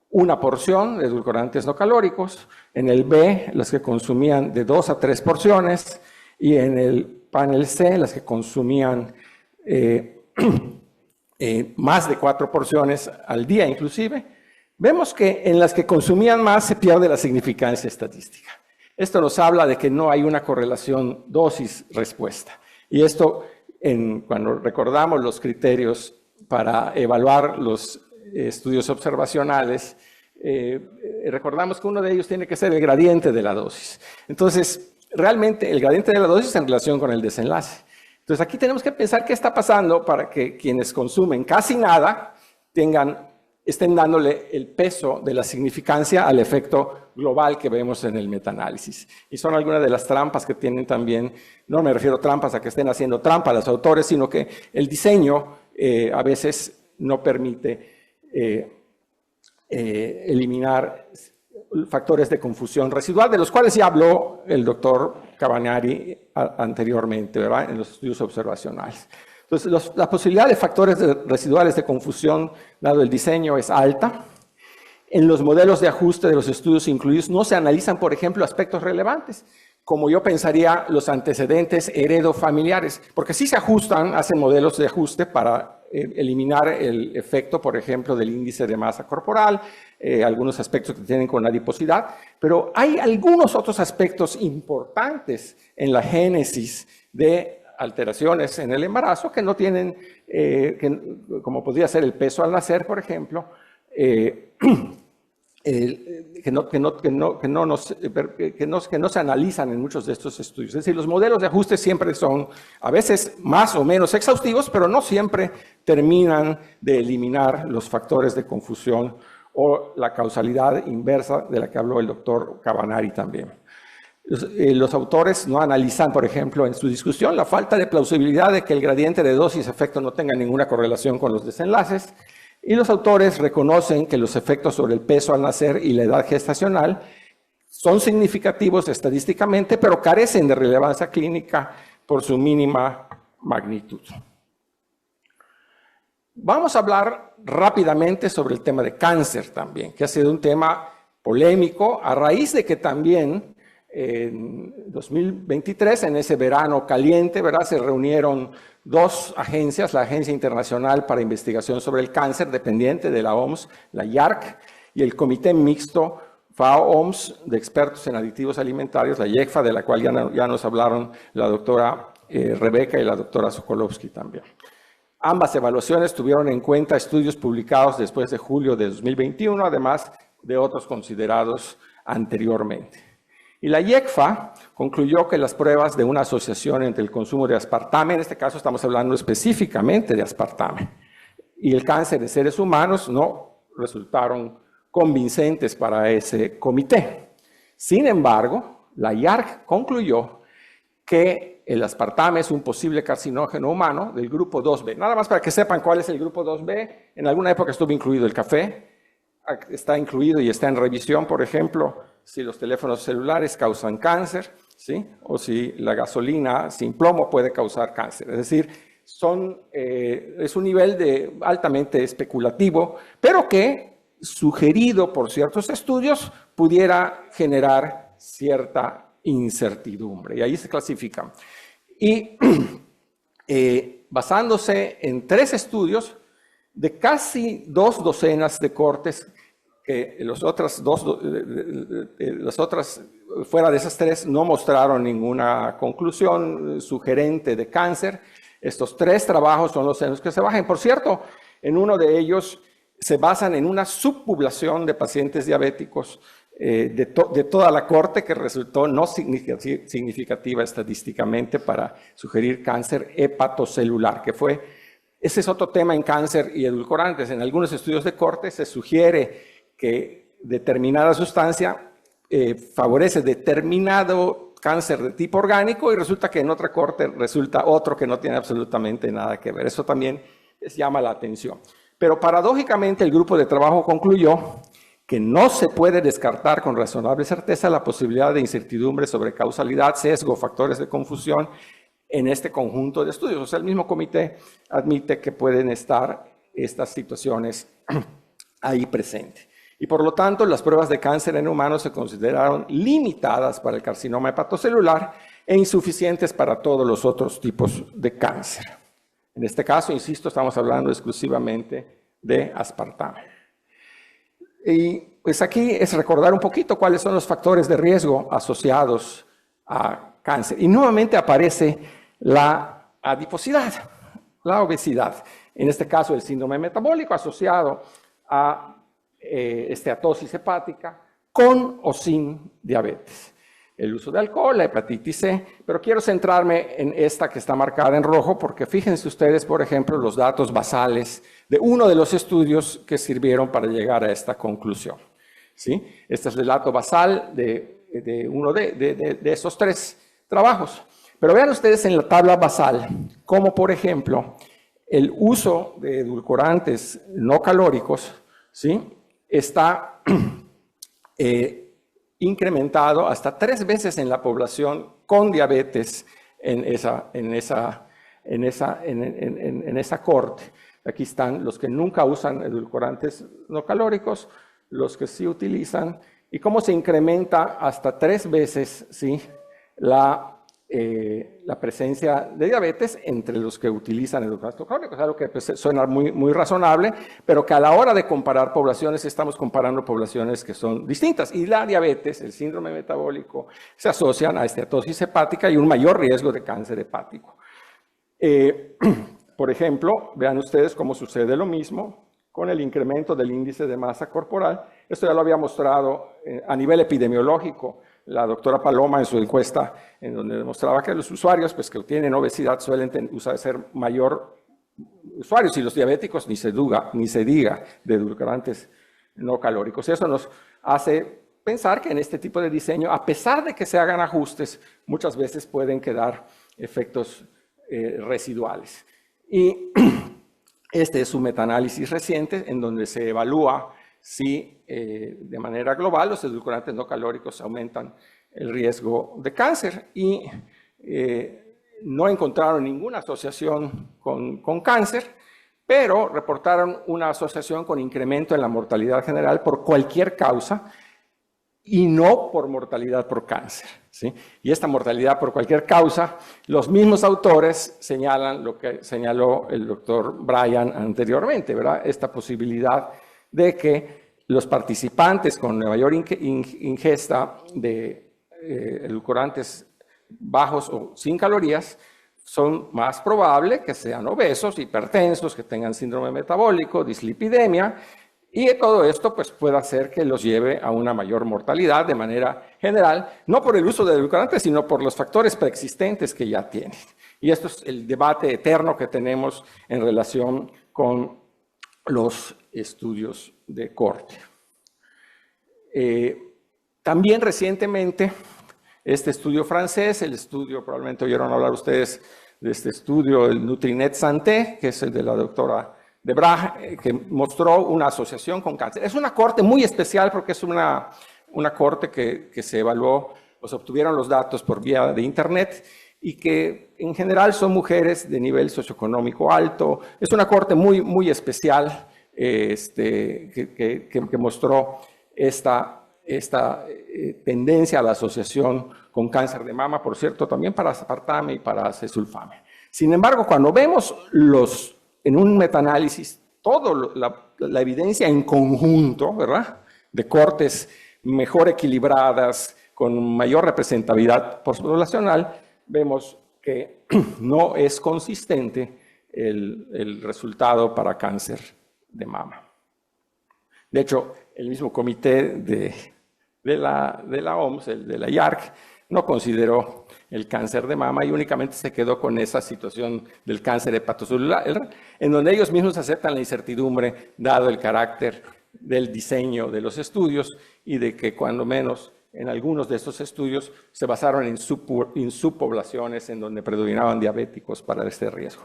S1: una porción de edulcorantes no calóricos, en el B las que consumían de 2 a 3 porciones y en el panel C las que consumían más de 4 porciones al día inclusive. Vemos que en las que consumían más se pierde la significancia estadística. Esto nos habla de que no hay una correlación dosis-respuesta. Y esto, cuando recordamos los criterios para evaluar los estudios observacionales, recordamos que uno de ellos tiene que ser el gradiente de la dosis. Entonces, realmente el gradiente de la dosis en relación con el desenlace. Entonces, aquí tenemos que pensar qué está pasando para que quienes consumen casi nada estén dándole el peso de la significancia al efecto global que vemos en el metaanálisis. Y son algunas de las trampas que tienen también, no me refiero a trampas a que estén haciendo trampa los autores, sino que el diseño a veces no permite eliminar factores de confusión residual, de los cuales ya habló el doctor Cavanari anteriormente, ¿verdad?, en los estudios observacionales. Entonces, la posibilidad de factores residuales de confusión, dado el diseño, es alta. En los modelos de ajuste de los estudios incluidos no se analizan, por ejemplo, aspectos relevantes, como yo pensaría los antecedentes heredofamiliares, porque sí se ajustan, hacen modelos de ajuste para eliminar el efecto, por ejemplo, del índice de masa corporal, algunos aspectos que tienen con adiposidad, pero hay algunos otros aspectos importantes en la génesis de alteraciones en el embarazo que no tienen, como podría ser el peso al nacer, por ejemplo, que no se analizan en muchos de estos estudios. Es decir, los modelos de ajuste siempre son a veces más o menos exhaustivos, pero no siempre terminan de eliminar los factores de confusión o la causalidad inversa de la que habló el doctor Cavanari también. Los autores no analizan, por ejemplo, en su discusión, la falta de plausibilidad de que el gradiente de dosis-efecto no tenga ninguna correlación con los desenlaces, y los autores reconocen que los efectos sobre el peso al nacer y la edad gestacional son significativos estadísticamente, pero carecen de relevancia clínica por su mínima magnitud. Vamos a hablar rápidamente sobre el tema de cáncer también, que ha sido un tema polémico a raíz de que también en 2023, en ese verano caliente, ¿verdad?, se reunieron dos agencias, la Agencia Internacional para Investigación sobre el Cáncer, dependiente de la OMS, la IARC, y el Comité Mixto FAO-OMS de Expertos en Aditivos Alimentarios, la IECFA, de la cual ya nos hablaron la doctora Rebeca y la doctora Sokolovsky también. Ambas evaluaciones tuvieron en cuenta estudios publicados después de julio de 2021, además de otros considerados anteriormente. Y la IECFA concluyó que las pruebas de una asociación entre el consumo de aspartame, en este caso estamos hablando específicamente de aspartame, y el cáncer de seres humanos no resultaron convincentes para ese comité. Sin embargo, la IARC concluyó que el aspartame es un posible carcinógeno humano del grupo 2B. Nada más para que sepan cuál es el grupo 2B. En alguna época estuvo incluido el café, está incluido y está en revisión, por ejemplo, si los teléfonos celulares causan cáncer, ¿sí?, o si la gasolina sin plomo puede causar cáncer. Es decir, es un nivel altamente especulativo, pero que, sugerido por ciertos estudios, pudiera generar cierta incertidumbre. Y ahí se clasifican. Y basándose en 3 estudios de casi 2 docenas de cortes, que las otras fuera de esas 3 no mostraron ninguna conclusión sugerente de cáncer. Estos 3 trabajos son los en los que se basan. Por cierto, en uno de ellos se basan en una subpoblación de pacientes diabéticos de toda la corte que resultó no significativa estadísticamente para sugerir cáncer hepatocelular, ese es otro tema en cáncer y edulcorantes. En algunos estudios de corte se sugiere que determinada sustancia favorece determinado cáncer de tipo orgánico y resulta que en otra corte resulta otro que no tiene absolutamente nada que ver. Eso también les llama la atención. Pero paradójicamente el grupo de trabajo concluyó que no se puede descartar con razonable certeza la posibilidad de incertidumbre sobre causalidad, sesgo, factores de confusión en este conjunto de estudios. O sea, el mismo comité admite que pueden estar estas situaciones ahí presentes. Y por lo tanto, las pruebas de cáncer en humanos se consideraron limitadas para el carcinoma hepatocelular e insuficientes para todos los otros tipos de cáncer. En este caso, insisto, estamos hablando exclusivamente de aspartame. Y pues aquí es recordar un poquito cuáles son los factores de riesgo asociados a cáncer. Y nuevamente aparece la adiposidad, la obesidad. En este caso, el síndrome metabólico asociado a esteatosis hepática, con o sin diabetes. El uso de alcohol, la hepatitis C, pero quiero centrarme en esta que está marcada en rojo, porque fíjense ustedes, por ejemplo, los datos basales de uno de los estudios que sirvieron para llegar a esta conclusión. ¿Sí? Este es el dato basal de uno de esos 3 trabajos. Pero vean ustedes en la tabla basal, como por ejemplo, el uso de edulcorantes no calóricos, ¿sí? Está incrementado hasta 3 veces en la población con diabetes en esa corte. Aquí están los que nunca usan edulcorantes no calóricos, los que sí utilizan, y cómo se incrementa hasta 3 veces, ¿sí? la presencia de diabetes entre los que utilizan edulcorantes no calóricos, algo que pues, suena muy razonable, pero que a la hora de comparar poblaciones estamos comparando poblaciones que son distintas. Y la diabetes, el síndrome metabólico, se asocian a esteatosis hepática y un mayor riesgo de cáncer hepático. Por ejemplo, vean ustedes cómo sucede lo mismo con el incremento del índice de masa corporal. Esto ya lo había mostrado a nivel epidemiológico la doctora Paloma en su encuesta, en donde demostraba que los usuarios pues, que tienen obesidad suelen ser mayor usuarios, y los diabéticos ni se diga de edulcorantes no calóricos. Eso nos hace pensar que en este tipo de diseño, a pesar de que se hagan ajustes, muchas veces pueden quedar efectos residuales. Y este es un metaanálisis reciente en donde se evalúa si de manera global los edulcorantes no calóricos aumentan el riesgo de cáncer, y no encontraron ninguna asociación con cáncer, pero reportaron una asociación con incremento en la mortalidad general por cualquier causa y no por mortalidad por cáncer, ¿sí? Y esta mortalidad por cualquier causa, los mismos autores señalan lo que señaló el doctor Bryan anteriormente, ¿verdad? Esta posibilidad de que los participantes con mayor ingesta de edulcorantes bajos o sin calorías son más probable que sean obesos, hipertensos, que tengan síndrome metabólico, dislipidemia, y todo esto pues, puede hacer que los lleve a una mayor mortalidad de manera general, no por el uso de edulcorantes, sino por los factores preexistentes que ya tienen. Y esto es el debate eterno que tenemos en relación con los estudios de corte. También recientemente, este estudio francés, el estudio, probablemente oyeron hablar ustedes de este estudio, el Nutrinet Santé, que es el de la doctora Debraj, que mostró una asociación con cáncer. Es una corte muy especial porque es una corte que se evaluó, se obtuvieron los datos por vía de internet, y que en general son mujeres de nivel socioeconómico alto. Es una corte muy especial que mostró esta tendencia a la asociación con cáncer de mama, por cierto, también para aspartame y para acesulfame. Sin embargo, cuando vemos en un metaanálisis toda la evidencia en conjunto, ¿verdad?, de cortes mejor equilibradas, con mayor representatividad poblacional, vemos que no es consistente el resultado para cáncer de mama. De hecho, el mismo comité de la OMS, de la IARC, no consideró el cáncer de mama y únicamente se quedó con esa situación del cáncer hepatocelular, en donde ellos mismos aceptan la incertidumbre, dado el carácter del diseño de los estudios, y de que cuando menos en algunos de estos estudios se basaron en subpoblaciones en donde predominaban diabéticos para este riesgo.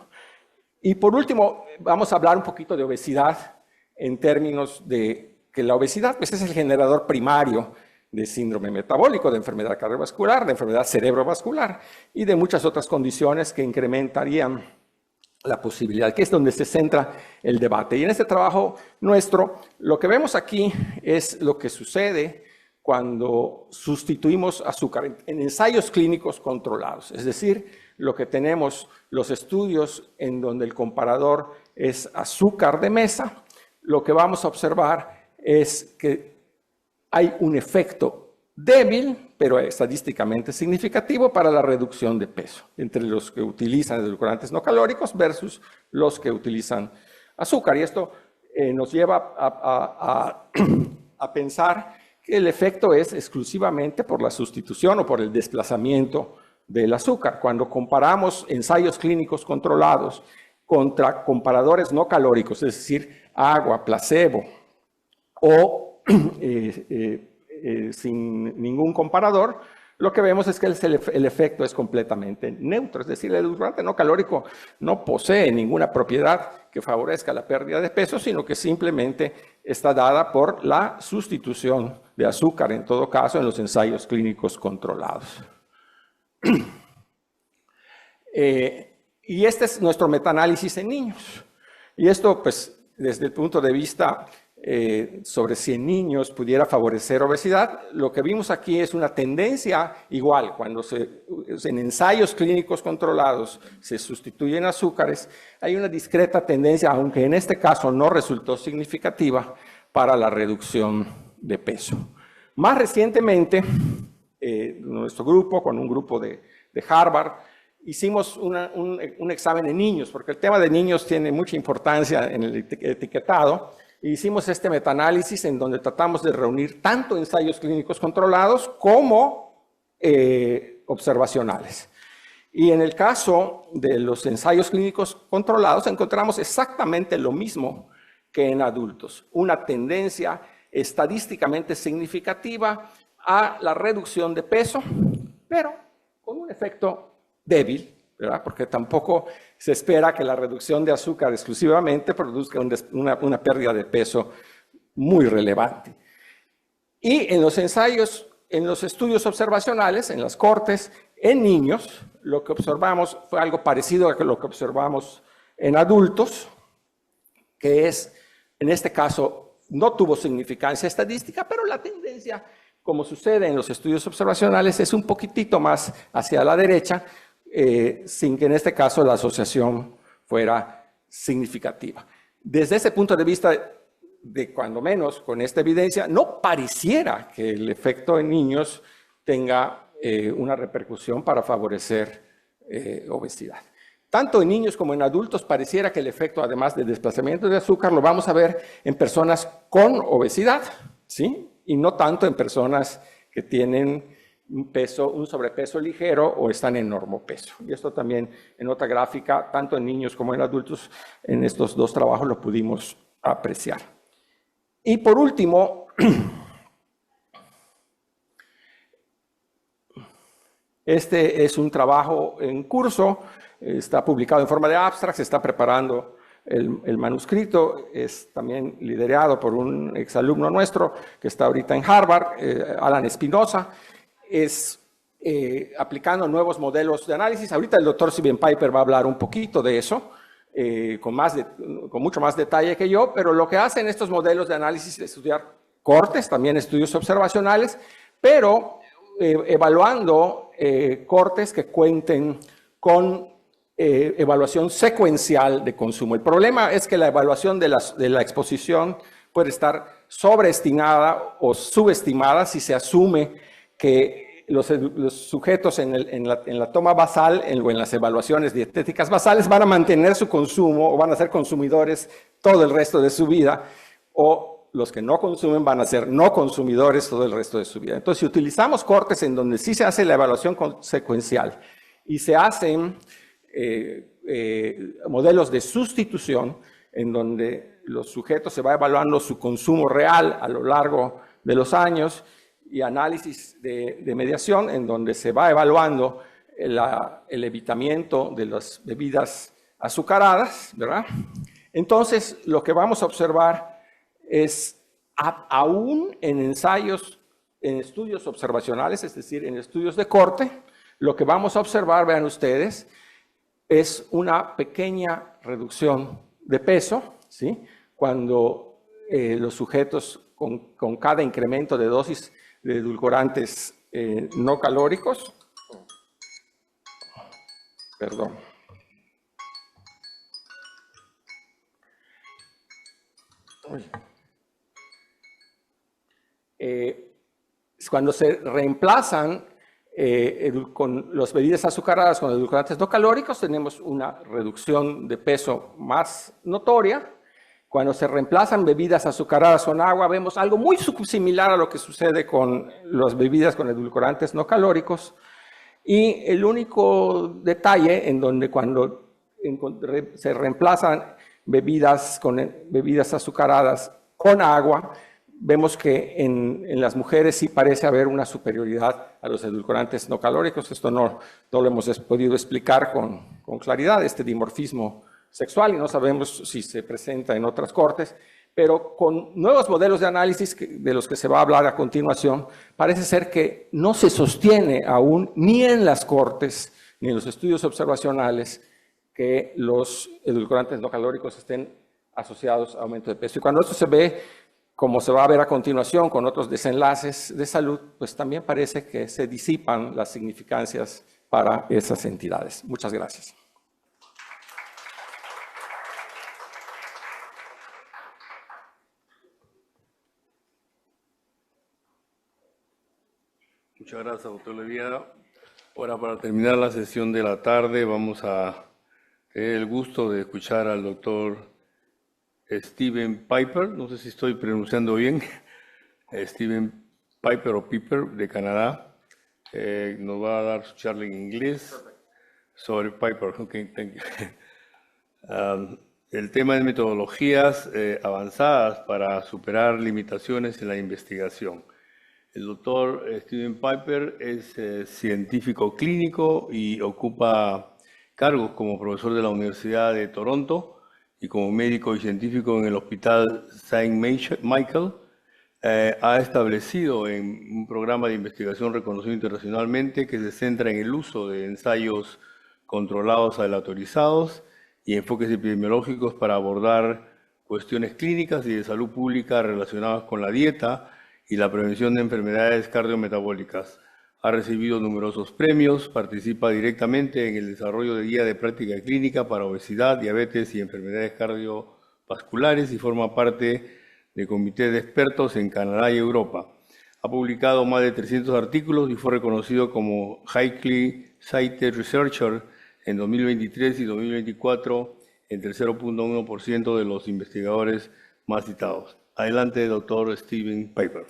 S1: Y por último, vamos a hablar un poquito de obesidad en términos de que la obesidad pues, es el generador primario de síndrome metabólico, de enfermedad cardiovascular, de enfermedad cerebrovascular y de muchas otras condiciones que incrementarían la posibilidad, que es donde se centra el debate. Y en este trabajo nuestro, lo que vemos aquí es lo que sucede cuando sustituimos azúcar en ensayos clínicos controlados. Es decir, lo que tenemos, los estudios en donde el comparador es azúcar de mesa, lo que vamos a observar es que hay un efecto débil, pero estadísticamente significativo para la reducción de peso entre los que utilizan edulcorantes no calóricos versus los que utilizan azúcar. Y esto nos lleva a pensar que el efecto es exclusivamente por la sustitución o por el desplazamiento del azúcar. Cuando comparamos ensayos clínicos controlados contra comparadores no calóricos, es decir, agua, placebo o sin ningún comparador, lo que vemos es que el efecto es completamente neutro. Es decir, el edulcorante no calórico no posee ninguna propiedad que favorezca la pérdida de peso, sino que simplemente está dada por la sustitución de azúcar, en todo caso, en los ensayos clínicos controlados. Y este es nuestro metaanálisis en niños. Y esto, pues, desde el punto de vista sobre si en niños pudiera favorecer obesidad, lo que vimos aquí es una tendencia igual. Cuando en ensayos clínicos controlados se sustituyen azúcares, hay una discreta tendencia, aunque en este caso no resultó significativa, para la reducción de peso. Más recientemente, nuestro grupo, con un grupo de Harvard, hicimos un examen en niños, porque el tema de niños tiene mucha importancia en el etiquetado. Hicimos este metaanálisis en donde tratamos de reunir tanto ensayos clínicos controlados como observacionales. Y en el caso de los ensayos clínicos controlados encontramos exactamente lo mismo que en adultos, una tendencia estadísticamente significativa a la reducción de peso, pero con un efecto débil, ¿verdad? Porque tampoco se espera que la reducción de azúcar exclusivamente produzca una pérdida de peso muy relevante. Y en los ensayos, en los estudios observacionales, en las cortes, en niños, lo que observamos fue algo parecido a lo que observamos en adultos, que es, en este caso, no tuvo significancia estadística, pero la tendencia, como sucede en los estudios observacionales, es un poquitito más hacia la derecha, sin que en este caso la asociación fuera significativa. Desde ese punto de vista, de cuando menos con esta evidencia, no pareciera que el efecto en niños tenga una repercusión para favorecer obesidad. Tanto en niños como en adultos pareciera que el efecto, además del desplazamiento de azúcar, lo vamos a ver en personas con obesidad, ¿sí? Y no tanto en personas que tienen un sobrepeso ligero o están en normopeso. Y esto también en otra gráfica, tanto en niños como en adultos, en estos dos trabajos lo pudimos apreciar. Y por último, este es un trabajo en curso, está publicado en forma de abstract, se está preparando el manuscrito, es también liderado por un exalumno nuestro que está ahorita en Harvard, Alan Espinosa. Es aplicando nuevos modelos de análisis. Ahorita el doctor Siebenpiper va a hablar un poquito de eso, con mucho más detalle que yo, pero lo que hacen estos modelos de análisis es estudiar cortes, también estudios observacionales, pero evaluando cortes que cuenten con evaluación secuencial de consumo. El problema es que la evaluación de la exposición puede estar sobreestimada o subestimada si se asume que los sujetos en la toma basal o en las evaluaciones dietéticas basales van a mantener su consumo o van a ser consumidores todo el resto de su vida, o los que no consumen van a ser no consumidores todo el resto de su vida. Entonces, si utilizamos cortes en donde sí se hace la evaluación secuencial y se hacen modelos de sustitución en donde los sujetos se va evaluando su consumo real a lo largo de los años, y análisis de mediación en donde se va evaluando el evitamiento de las bebidas azucaradas, ¿verdad? Entonces, lo que vamos a observar es, aún en ensayos, en estudios observacionales, es decir, en estudios de corte, lo que vamos a observar, vean ustedes, es una pequeña reducción de peso, ¿sí? Cuando los sujetos con cada incremento de dosis de edulcorantes no calóricos, perdón, cuando se reemplazan con las bebidas azucaradas con edulcorantes no calóricos, tenemos una reducción de peso más notoria, Cuando se reemplazan bebidas azucaradas con agua, vemos algo muy similar a lo que sucede con las bebidas con edulcorantes no calóricos. Y el único detalle en donde cuando se reemplazan bebidas azucaradas con agua, vemos que en las mujeres sí parece haber una superioridad a los edulcorantes no calóricos. Esto no lo hemos podido explicar con claridad, este dimorfismo sexual, y no sabemos si se presenta en otras cortes, pero con nuevos modelos de análisis de los que se va a hablar a continuación, parece ser que no se sostiene aún ni en las cortes ni en los estudios observacionales que los edulcorantes no calóricos estén asociados a aumento de peso. Y cuando esto se ve, como se va a ver a continuación con otros desenlaces de salud, pues también parece que se disipan las significancias para esas entidades. Muchas gracias.
S2: Muchas gracias, doctor Levía. Ahora, para terminar la sesión de la tarde, vamos a tener el gusto de escuchar al doctor Steven Piper, no sé si estoy pronunciando bien, Steven Piper o Piper de Canadá. Nos va a dar su charla en inglés sobre Piper. Okay, thank you. El tema es metodologías avanzadas para superar limitaciones en la investigación. El doctor Steven Piper es científico clínico y ocupa cargos como profesor de la Universidad de Toronto y como médico y científico en el Hospital Saint Michael. Ha establecido un programa de investigación reconocido internacionalmente que se centra en el uso de ensayos controlados aleatorizados y enfoques epidemiológicos para abordar cuestiones clínicas y de salud pública relacionadas con la dieta y la prevención de enfermedades cardiometabólicas. Ha recibido numerosos premios, participa directamente en el desarrollo de guía de práctica clínica para obesidad, diabetes y enfermedades cardiovasculares y forma parte de comités de expertos en Canadá y Europa. Ha publicado más de 300 artículos y fue reconocido como Highly Cited Researcher en 2023 y 2024 entre el 0.1% de los investigadores más citados. Adelante, doctor Steven Piper.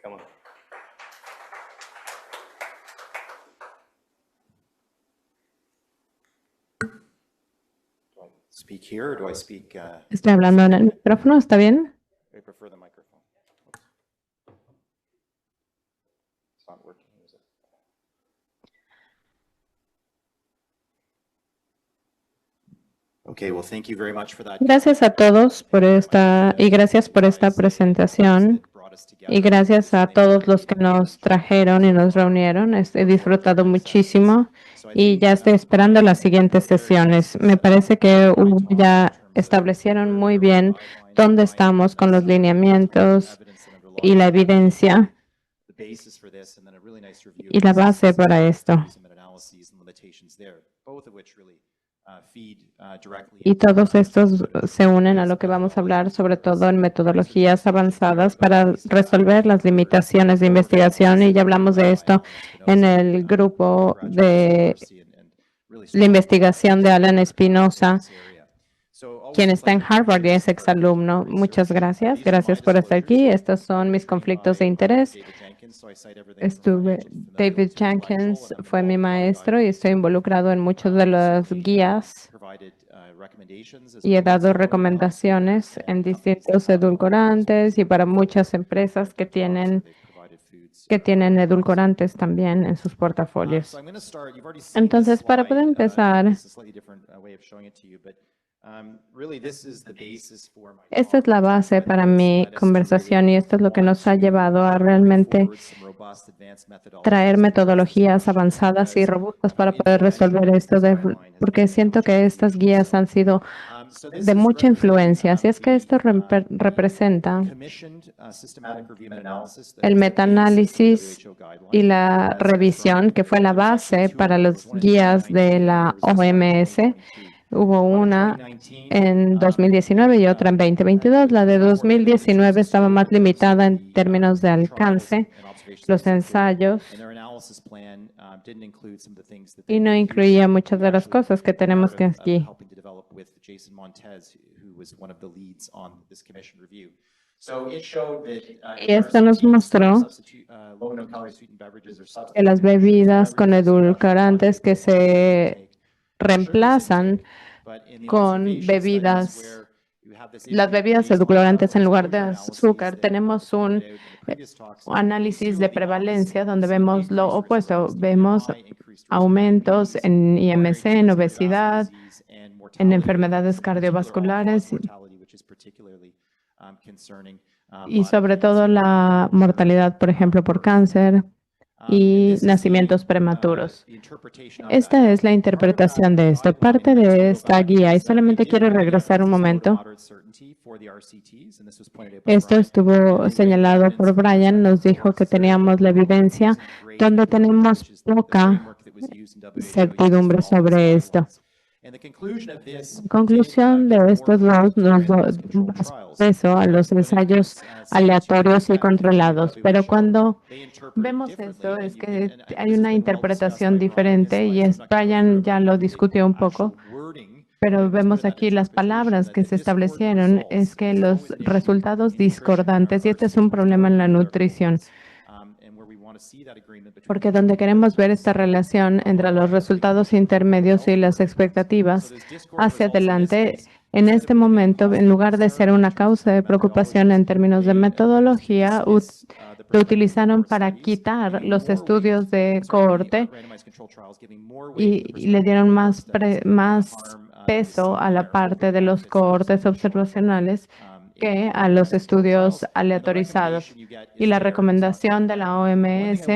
S2: Come on.
S5: Speak here or do I speak?
S6: Estoy hablando en el micrófono, ¿está bien?
S5: I prefer the microphone. It's not working, is it? Okay, well, thank you very much for that.
S6: Gracias a todos por gracias por esta presentación y gracias a todos los que nos trajeron y nos reunieron. He disfrutado muchísimo y ya estoy esperando las siguientes sesiones. Me parece que ya establecieron muy bien dónde estamos con los lineamientos y la evidencia y la base para esto. Y todos estos se unen a lo que vamos a hablar, sobre todo en metodologías avanzadas para resolver las limitaciones de investigación. Y ya hablamos de esto en el grupo de la investigación de Alan Espinosa, quien está en Harvard y es exalumno. Muchas gracias. Gracias por estar aquí. Estos son mis conflictos de interés. David Jenkins fue mi maestro y estoy involucrado en muchos de las guías y he dado recomendaciones en distintos edulcorantes y para muchas empresas que tienen edulcorantes también en sus portafolios. Entonces, para poder empezar, esta es la base para mi conversación y esto es lo que nos ha llevado a realmente traer metodologías avanzadas y robustas para poder resolver esto, porque siento que estas guías han sido de mucha influencia. Así es que esto representa el metaanálisis y la revisión que fue la base para las guías de la OMS. Hubo una en 2019 y otra en 2022. La de 2019 estaba más limitada en términos de alcance, los ensayos, y no incluía muchas de las cosas que tenemos que aquí. Y esto nos mostró que las bebidas con edulcorantes que se reemplazan con las bebidas edulcorantes en lugar de azúcar. Tenemos un análisis de prevalencia donde vemos lo opuesto. Vemos aumentos en IMC, en obesidad, en enfermedades cardiovasculares y sobre todo la mortalidad, por ejemplo, por cáncer y nacimientos prematuros. Esta es la interpretación de esto, parte de esta guía, y solamente quiero regresar un momento. Esto estuvo señalado por Brian, nos dijo que teníamos la evidencia donde tenemos poca certidumbre sobre esto. En conclusión de estos dos, nos da más peso a los ensayos aleatorios y controlados, pero cuando vemos esto es que hay una interpretación diferente y Brian ya lo discutió un poco, pero vemos aquí las palabras que se establecieron, es que los resultados discordantes, y este es un problema en la nutrición, porque donde queremos ver esta relación entre los resultados intermedios y las expectativas hacia adelante, en este momento, en lugar de ser una causa de preocupación en términos de metodología, lo utilizaron para quitar los estudios de cohorte y le dieron más peso a la parte de los cohortes observacionales que a los estudios aleatorizados. Y la recomendación de la OMS,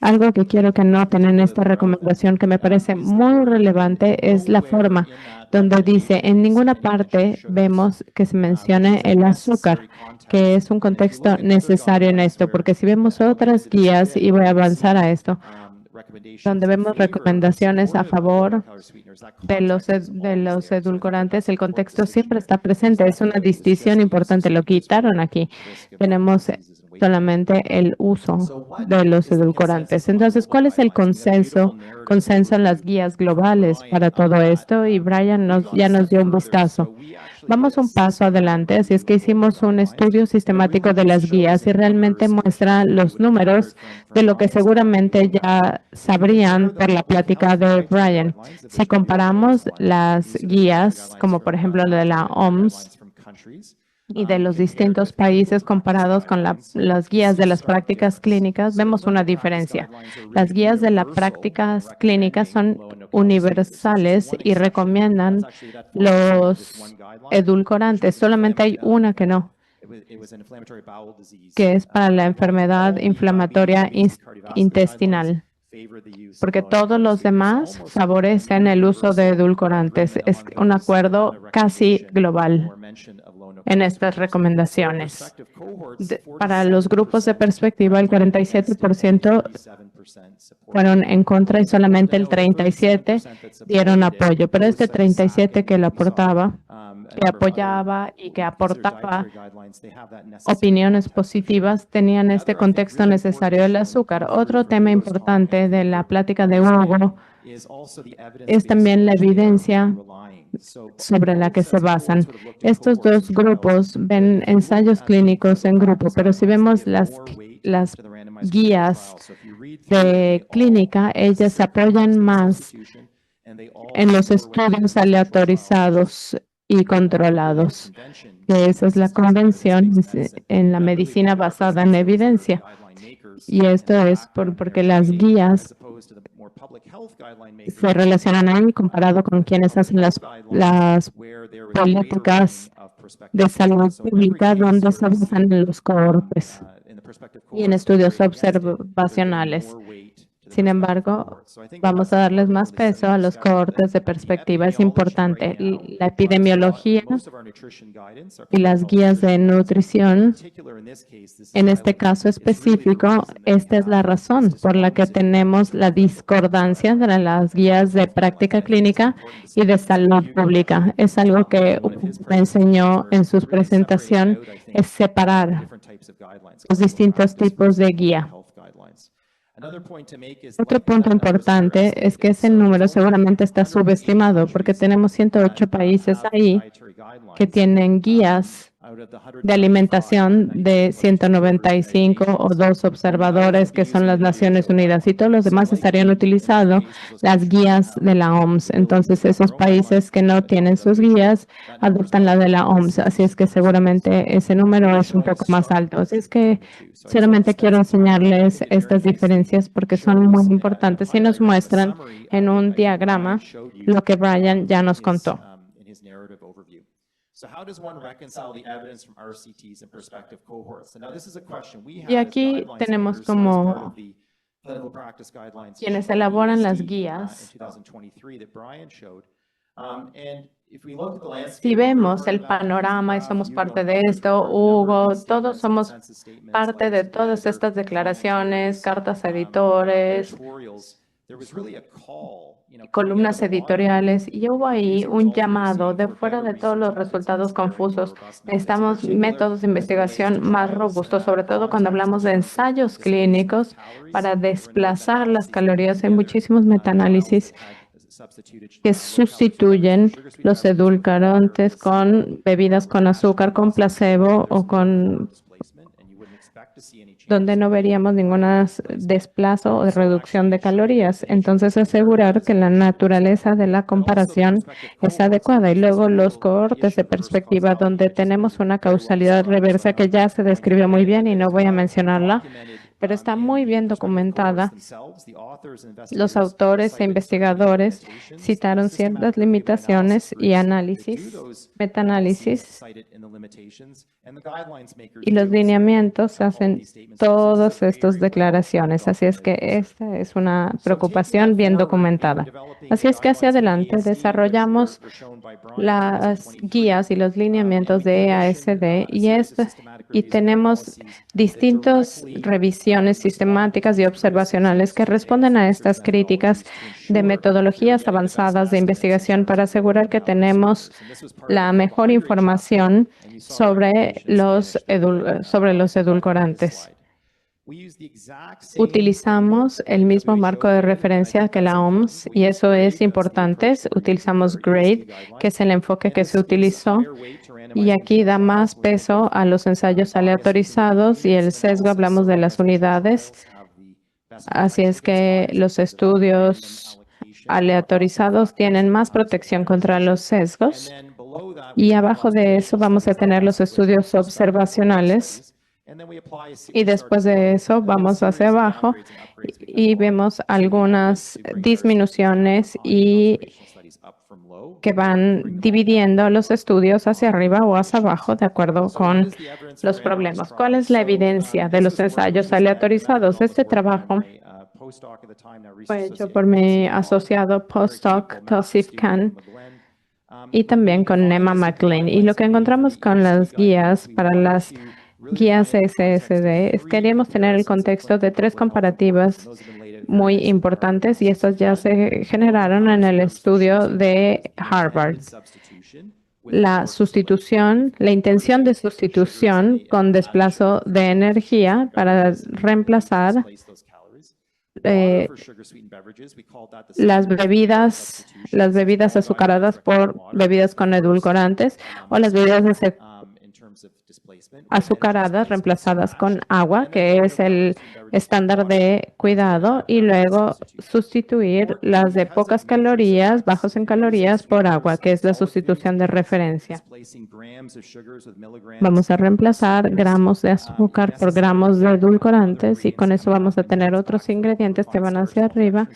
S6: algo que quiero que noten en esta recomendación que me parece muy relevante, es la forma donde dice, en ninguna parte vemos que se mencione el azúcar, que es un contexto necesario en esto, porque si vemos otras guías, y voy a avanzar a esto, donde vemos recomendaciones a favor de los edulcorantes, el contexto siempre está presente. Es una distinción importante. Lo quitaron aquí. Tenemos solamente el uso de los edulcorantes. Entonces, ¿cuál es el consenso en las guías globales para todo esto? Y Brian ya nos dio un vistazo. Vamos un paso adelante, así es que hicimos un estudio sistemático de las guías y realmente muestra los números de lo que seguramente ya sabrían por la plática de Brian. Si comparamos las guías, como por ejemplo la de la OMS, y de los distintos países comparados con las guías de las prácticas clínicas, vemos una diferencia. Las guías de las prácticas clínicas son universales y recomiendan los edulcorantes. Solamente hay una que no, que es para la enfermedad inflamatoria intestinal, porque todos los demás favorecen el uso de edulcorantes. Es un acuerdo casi global en estas recomendaciones. Para los grupos de perspectiva, el 47% fueron en contra y solamente el 37% dieron apoyo. Pero este 37% que apoyaba y que aportaba opiniones positivas, tenían este contexto necesario del azúcar. Otro tema importante de la plática de Hugo es también la evidencia sobre la que se basan. Estos dos grupos ven ensayos clínicos en grupo, pero si vemos las guías de clínica, ellas se apoyan más en los estudios aleatorizados y controlados. Esa es la convención en la medicina basada en evidencia. Y esto es porque las guías se relacionan ahí comparado con quienes hacen las políticas de salud pública donde se basan en los cohortes y en estudios observacionales. Sin embargo, vamos a darles más peso a los cohortes de perspectiva. Es importante. La epidemiología y las guías de nutrición, en este caso específico, esta es la razón por la que tenemos la discordancia de las guías de práctica clínica y de salud pública. Es algo que me enseñó en su presentación, es separar los distintos tipos de guía. Otro punto importante es que ese número seguramente está subestimado porque tenemos 108 países ahí que tienen guías de alimentación de 195 o 2 observadores que son las Naciones Unidas y todos los demás estarían utilizando las guías de la OMS. Entonces esos países que no tienen sus guías adoptan la de la OMS. Así es que seguramente ese número es un poco más alto. Así es que solamente quiero enseñarles estas diferencias porque son muy importantes y nos muestran en un diagrama lo que Brian ya nos contó. Y aquí tenemos como quienes elaboran las guías. Si vemos el panorama y somos parte de esto, Hugo, todos somos parte de todas estas declaraciones, cartas a editores, columnas editoriales, y hubo ahí un llamado de fuera de todos los resultados confusos. Necesitamos métodos de investigación más robustos, sobre todo cuando hablamos de ensayos clínicos para desplazar las calorías. Hay muchísimos metaanálisis que sustituyen los edulcorantes con bebidas con azúcar, con placebo o con donde no veríamos ningún desplazo o reducción de calorías. Entonces, asegurar que la naturaleza de la comparación es adecuada. Y luego los cohortes de perspectiva, donde tenemos una causalidad reversa que ya se describió muy bien y no voy a mencionarla, pero está muy bien documentada. Los autores e investigadores citaron ciertas limitaciones y análisis, metaanálisis, y los lineamientos hacen todas estas declaraciones. Así es que esta es una preocupación bien documentada. Así es que hacia adelante desarrollamos las guías y los lineamientos de EASD y tenemos distintas revisiones sistemáticas y observacionales que responden a estas críticas de metodologías avanzadas de investigación para asegurar que tenemos la mejor información sobre los edulcorantes. Utilizamos el mismo marco de referencia que la OMS y eso es importante. Utilizamos GRADE, que es el enfoque que se utilizó, y aquí da más peso a los ensayos aleatorizados y el sesgo, hablamos de las unidades. Así es que los estudios aleatorizados tienen más protección contra los sesgos. Y abajo de eso vamos a tener los estudios observacionales. Y después de eso vamos hacia abajo y vemos algunas disminuciones y que van dividiendo los estudios hacia arriba o hacia abajo de acuerdo con los problemas. ¿Cuál es la evidencia de los ensayos aleatorizados? Este trabajo fue hecho por mi asociado postdoc, Tausif Khan, y también con Nema McLean. Y lo que encontramos con las guías para las guías SSD es que queríamos tener el contexto de 3 comparativas muy importantes y estas ya se generaron en el estudio de Harvard. La sustitución, la intención de sustitución con desplazo de energía para reemplazar las bebidas azucaradas por bebidas con edulcorantes o las bebidas azucaradas reemplazadas con agua, que es el estándar de cuidado, y luego sustituir las de pocas calorías, bajos en calorías, por agua, que es la sustitución de referencia. Vamos a reemplazar gramos de azúcar por gramos de edulcorantes y con eso vamos a tener otros ingredientes que van hacia arriba.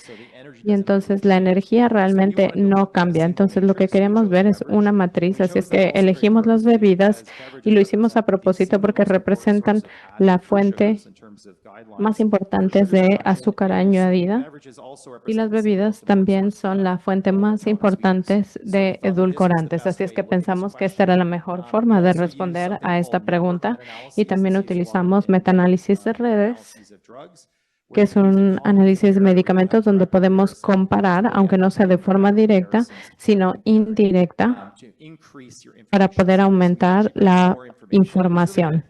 S6: Y entonces la energía realmente no cambia. Entonces lo que queremos ver es una matriz. Así es que elegimos las bebidas Y lo hicimos a propósito porque representan la fuente más importante de azúcar añadida y las bebidas también son la fuente más importante de edulcorantes. Así es que pensamos que esta era la mejor forma de responder a esta pregunta y también utilizamos metaanálisis de redes, que es un análisis de medicamentos donde podemos comparar, aunque no sea de forma directa, sino indirecta, para poder aumentar la información.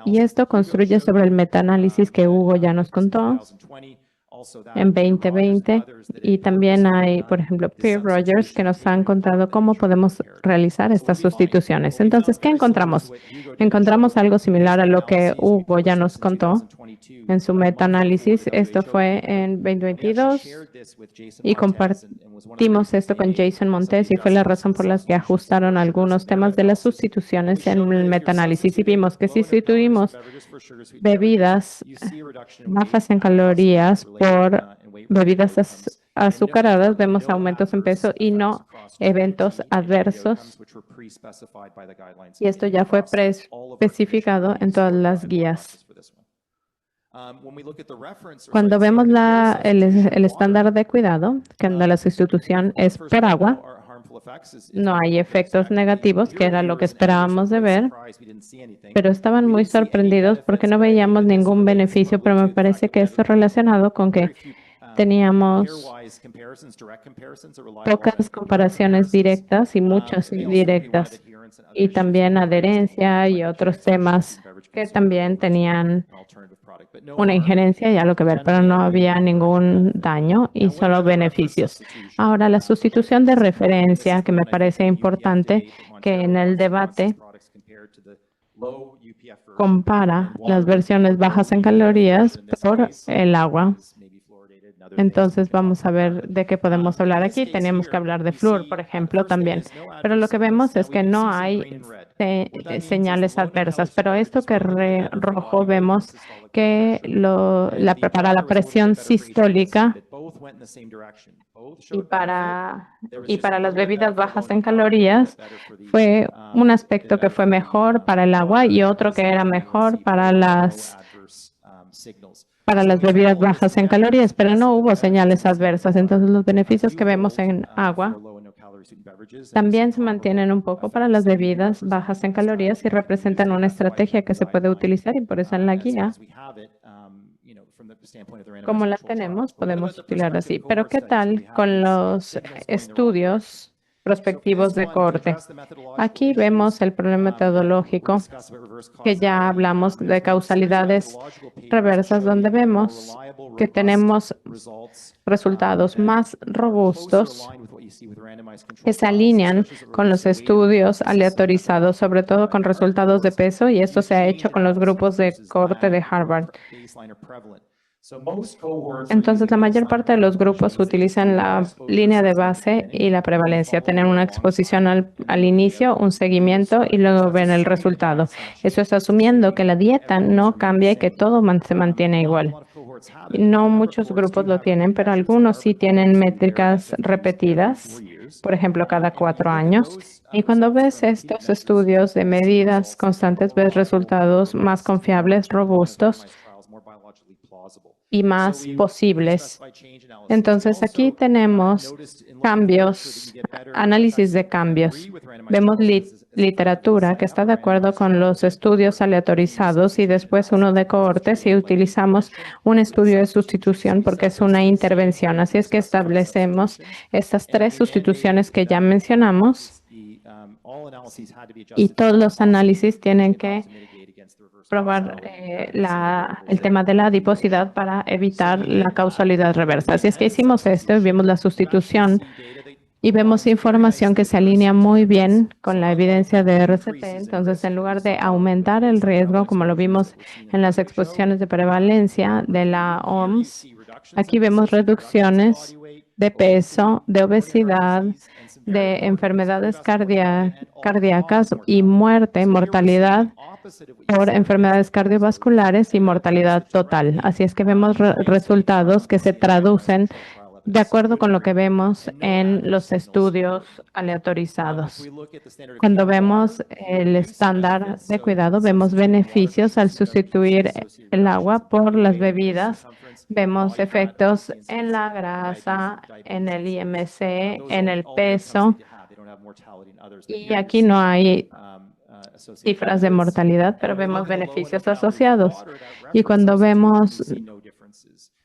S6: Y esto construye sobre el metaanálisis que Hugo ya nos contó en 2020 y también hay, por ejemplo, Peer Rogers que nos han contado cómo podemos realizar estas sustituciones. Entonces, ¿qué encontramos? Encontramos algo similar a lo que Hugo ya nos contó en su metaanálisis. Esto fue en 2022 y compartimos esto con Jason Montes y fue la razón por la que ajustaron algunos temas de las sustituciones en el metaanálisis y vimos que si sustituimos bebidas bajas en calorías por bebidas azucaradas, vemos aumentos en peso y no eventos adversos. Y esto ya fue especificado en todas las guías. Cuando vemos el estándar de cuidado, que la sustitución es por agua, no hay efectos negativos, que era lo que esperábamos de ver, pero estaban muy sorprendidos porque no veíamos ningún beneficio, pero me parece que esto es relacionado con que teníamos pocas comparaciones directas y muchas indirectas, y también adherencia y otros temas que también tenían una injerencia y algo que ver, pero no había ningún daño y solo beneficios. Ahora, la sustitución de referencia, que me parece importante, que en el debate compara las versiones bajas en calorías por el agua. Entonces vamos a ver de qué podemos hablar aquí. Tenemos que hablar de flúor, por ejemplo, también. Pero lo que vemos es que no hay señales adversas. Pero esto que rojo vemos que para la presión sistólica y para las bebidas bajas en calorías fue un aspecto que fue mejor para el agua y otro que era mejor para las bebidas bajas en calorías, pero no hubo señales adversas. Entonces, los beneficios que vemos en agua también se mantienen un poco para las bebidas bajas en calorías y representan una estrategia que se puede utilizar y por eso en la guía, como la tenemos, podemos utilizar así. Pero, ¿qué tal con los estudios prospectivos de cohorte? Aquí vemos el problema metodológico, que ya hablamos de causalidades reversas, donde vemos que tenemos resultados más robustos que se alinean con los estudios aleatorizados, sobre todo con resultados de peso, y esto se ha hecho con los grupos de cohorte de Harvard. Entonces, la mayor parte de los grupos utilizan la línea de base y la prevalencia. Tienen una exposición al inicio, un seguimiento y luego ven el resultado. Eso es asumiendo que la dieta no cambia y que todo se mantiene igual. No muchos grupos lo tienen, pero algunos sí tienen métricas repetidas, por ejemplo, cada 4 años. Y cuando ves estos estudios de medidas constantes, ves resultados más confiables, robustos y más posibles. Entonces, aquí tenemos cambios, análisis de cambios. Vemos literatura que está de acuerdo con los estudios aleatorizados y después uno de cohortes y utilizamos un estudio de sustitución porque es una intervención. Así es que establecemos estas 3 sustituciones que ya mencionamos y todos los análisis tienen que probar el tema de la adiposidad para evitar la causalidad reversa. Así es que hicimos esto y vimos la sustitución y vemos información que se alinea muy bien con la evidencia de RCT. Entonces, en lugar de aumentar el riesgo, como lo vimos en las exposiciones de prevalencia de la OMS, aquí vemos reducciones de peso, de obesidad, de enfermedades cardíacas y mortalidad por enfermedades cardiovasculares y mortalidad total. Así es que vemos resultados que se traducen de acuerdo con lo que vemos en los estudios aleatorizados. Cuando vemos el estándar de cuidado, vemos beneficios al sustituir el agua por las bebidas. Vemos efectos en la grasa, en el IMC, en el peso. Y aquí no hay cifras de mortalidad, pero vemos beneficios asociados. Y cuando vemos,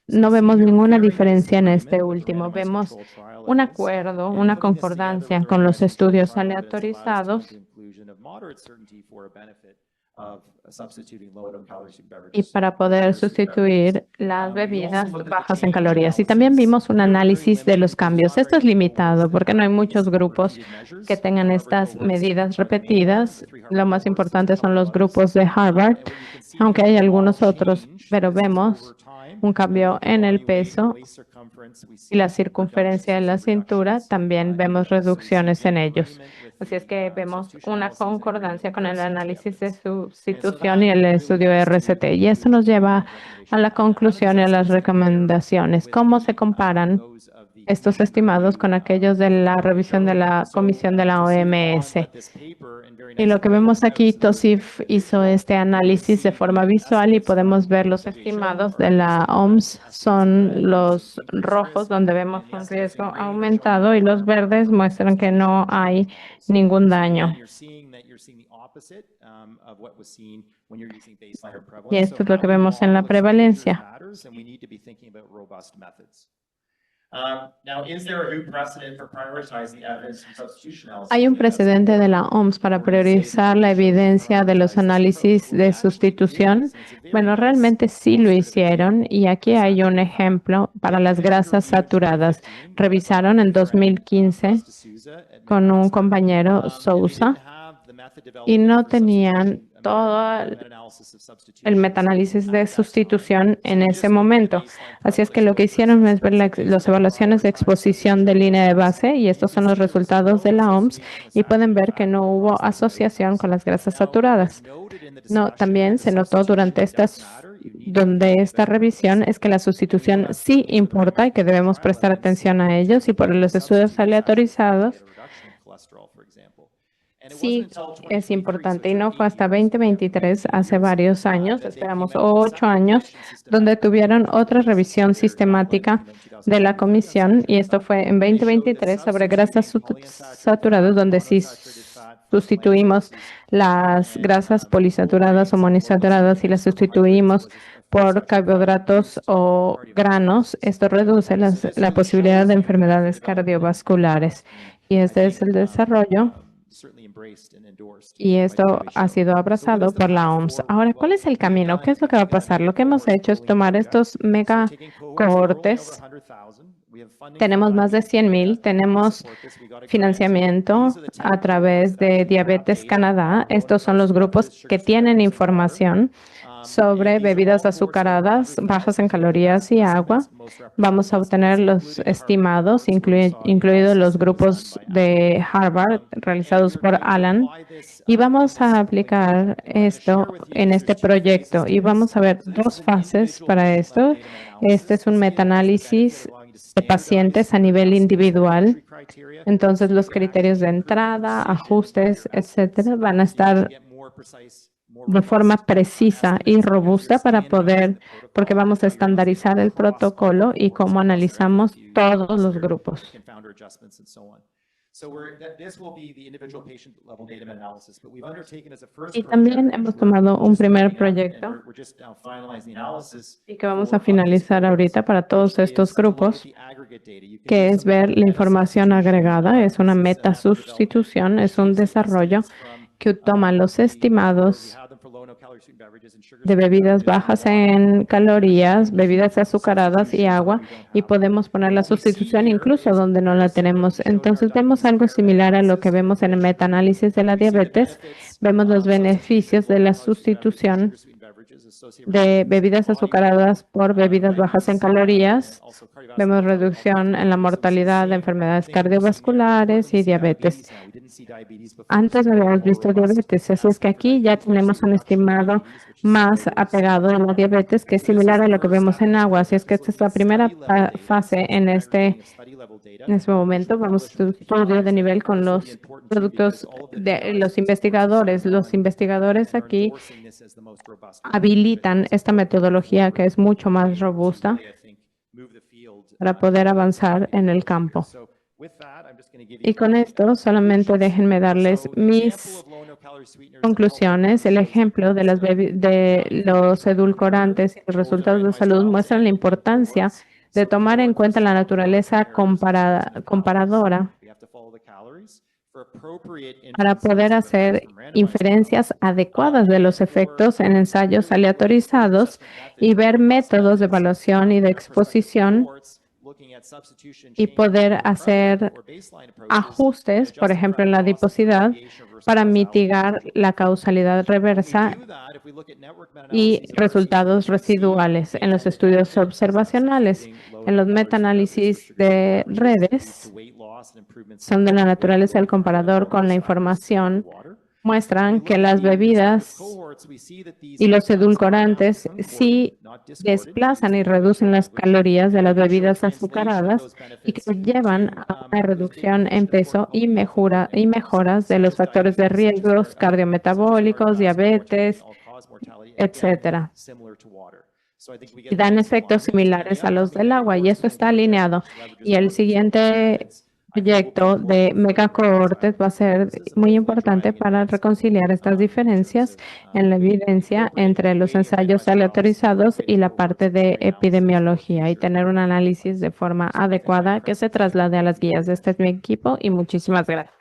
S6: no vemos ninguna diferencia en este último. Vemos un acuerdo, una concordancia con los estudios aleatorizados. Y para poder sustituir las bebidas bajas en calorías. Y también vimos un análisis de los cambios. Esto es limitado porque no hay muchos grupos que tengan estas medidas repetidas. Lo más importante son los grupos de Harvard, aunque hay algunos otros, pero vemos un cambio en el peso y la circunferencia de la cintura. También vemos reducciones en ellos. Así es que vemos una concordancia con el análisis de sustitución y el estudio de RCT. Y esto nos lleva a la conclusión y a las recomendaciones. ¿Cómo se comparan estos estimados con aquellos de la revisión de la Comisión de la OMS? Y lo que vemos aquí, TOSIF hizo este análisis de forma visual y podemos ver los estimados de la OMS. Son los rojos donde vemos un riesgo aumentado y los verdes muestran que no hay ningún daño. Y esto es lo que vemos en la prevalencia. ¿Hay un precedente de la OMS para priorizar la evidencia de los análisis de sustitución? Bueno, realmente sí lo hicieron y aquí hay un ejemplo para las grasas saturadas. Revisaron en 2015 con un compañero Sousa y no tenían todo el metaanálisis de sustitución en ese momento. Así es que lo que hicieron es ver las evaluaciones de exposición de línea de base y estos son los resultados de la OMS y pueden ver que no hubo asociación con las grasas saturadas. No, también se notó durante esta revisión es que la sustitución sí importa y que debemos prestar atención a ellos y por los estudios aleatorizados sí es importante y no fue hasta 2023, hace varios años, esperamos 8 años, donde tuvieron otra revisión sistemática de la comisión y esto fue en 2023 sobre grasas saturadas, donde sí sustituimos las grasas polisaturadas o monoinsaturadas y las sustituimos por carbohidratos o granos. Esto reduce la posibilidad de enfermedades cardiovasculares y este es el desarrollo. Y esto ha sido abrazado por la OMS. Ahora, ¿cuál es el camino? ¿Qué es lo que va a pasar? Lo que hemos hecho es tomar estos mega cohortes. Tenemos más de 100,000. Tenemos financiamiento a través de Diabetes Canadá. Estos son los grupos que tienen información sobre bebidas azucaradas, bajas en calorías y agua. Vamos a obtener los estimados, incluidos los grupos de Harvard realizados por Alan. Y vamos a aplicar esto en este proyecto. Y vamos a ver 2 fases para esto. Este es un metaanálisis de pacientes a nivel individual. Entonces, los criterios de entrada, ajustes, etcétera, van a estar de forma precisa y robusta porque vamos a estandarizar el protocolo y cómo analizamos todos los grupos. Y también hemos tomado un primer proyecto y que vamos a finalizar ahorita para todos estos grupos, que es ver la información agregada. Es una metasustitución, es un desarrollo que toma los estimados de bebidas bajas en calorías, bebidas azucaradas y agua, y podemos poner la sustitución incluso donde no la tenemos. Entonces vemos algo similar a lo que vemos en el metaanálisis de la diabetes. Vemos los beneficios de la sustitución de bebidas azucaradas por bebidas bajas en calorías, vemos reducción en la mortalidad de enfermedades cardiovasculares y diabetes. Antes no habíamos visto diabetes, así es que aquí ya tenemos un estimado más apegado a la diabetes que es similar a lo que vemos en agua. Así es que esta es la primera fase en este momento. Vamos a un estudio de nivel con los productos de los investigadores. Los investigadores aquí habilitan esta metodología que es mucho más robusta para poder avanzar en el campo. Y con esto solamente déjenme darles mis conclusiones. El ejemplo de los edulcorantes y los resultados de salud muestran la importancia de tomar en cuenta la naturaleza comparadora para poder hacer inferencias adecuadas de los efectos en ensayos aleatorizados y ver métodos de evaluación y de exposición y poder hacer ajustes, por ejemplo, en la adiposidad, para mitigar la causalidad reversa y resultados residuales en los estudios observacionales. En los metaanálisis de redes, son de la naturaleza del comparador con la información, muestran que las bebidas y los edulcorantes sí desplazan y reducen las calorías de las bebidas azucaradas y que llevan a una reducción en peso y mejoras de los factores de riesgos cardiometabólicos, diabetes, etcétera. Y dan efectos similares a los del agua, y eso está alineado. Y el siguiente proyecto de megacohortes va a ser muy importante para reconciliar estas diferencias en la evidencia entre los ensayos aleatorizados y la parte de epidemiología y tener un análisis de forma adecuada que se traslade a las guías. Este es mi equipo y muchísimas gracias.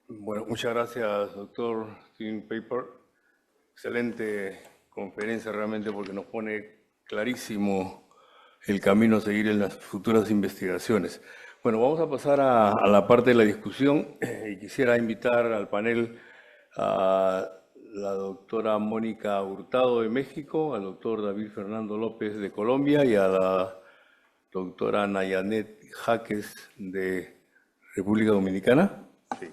S2: Bueno, muchas gracias, doctor Steven Paper. Excelente conferencia realmente porque nos pone clarísimo el camino a seguir en las futuras investigaciones. Bueno, vamos a pasar a la parte de la discusión y quisiera invitar al panel a la doctora Mónica Hurtado de México, al doctor David Fernando López de Colombia y a la doctora Nayanet Jaques de República Dominicana. Sí.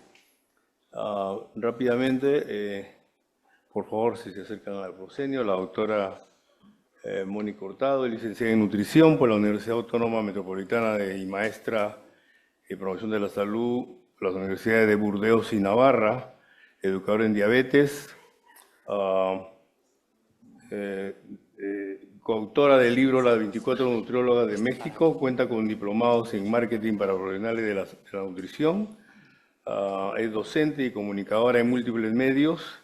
S2: Rápidamente, por favor, si se acercan al proscenio, la doctora Mónica Hurtado, licenciada en nutrición por la Universidad Autónoma Metropolitana y maestra en promoción de la salud por las universidades de Burdeos y Navarra, educadora en diabetes, coautora del libro Las 24 Nutriólogas de México, cuenta con diplomados en marketing para profesionales de la nutrición. Es docente y comunicadora en múltiples medios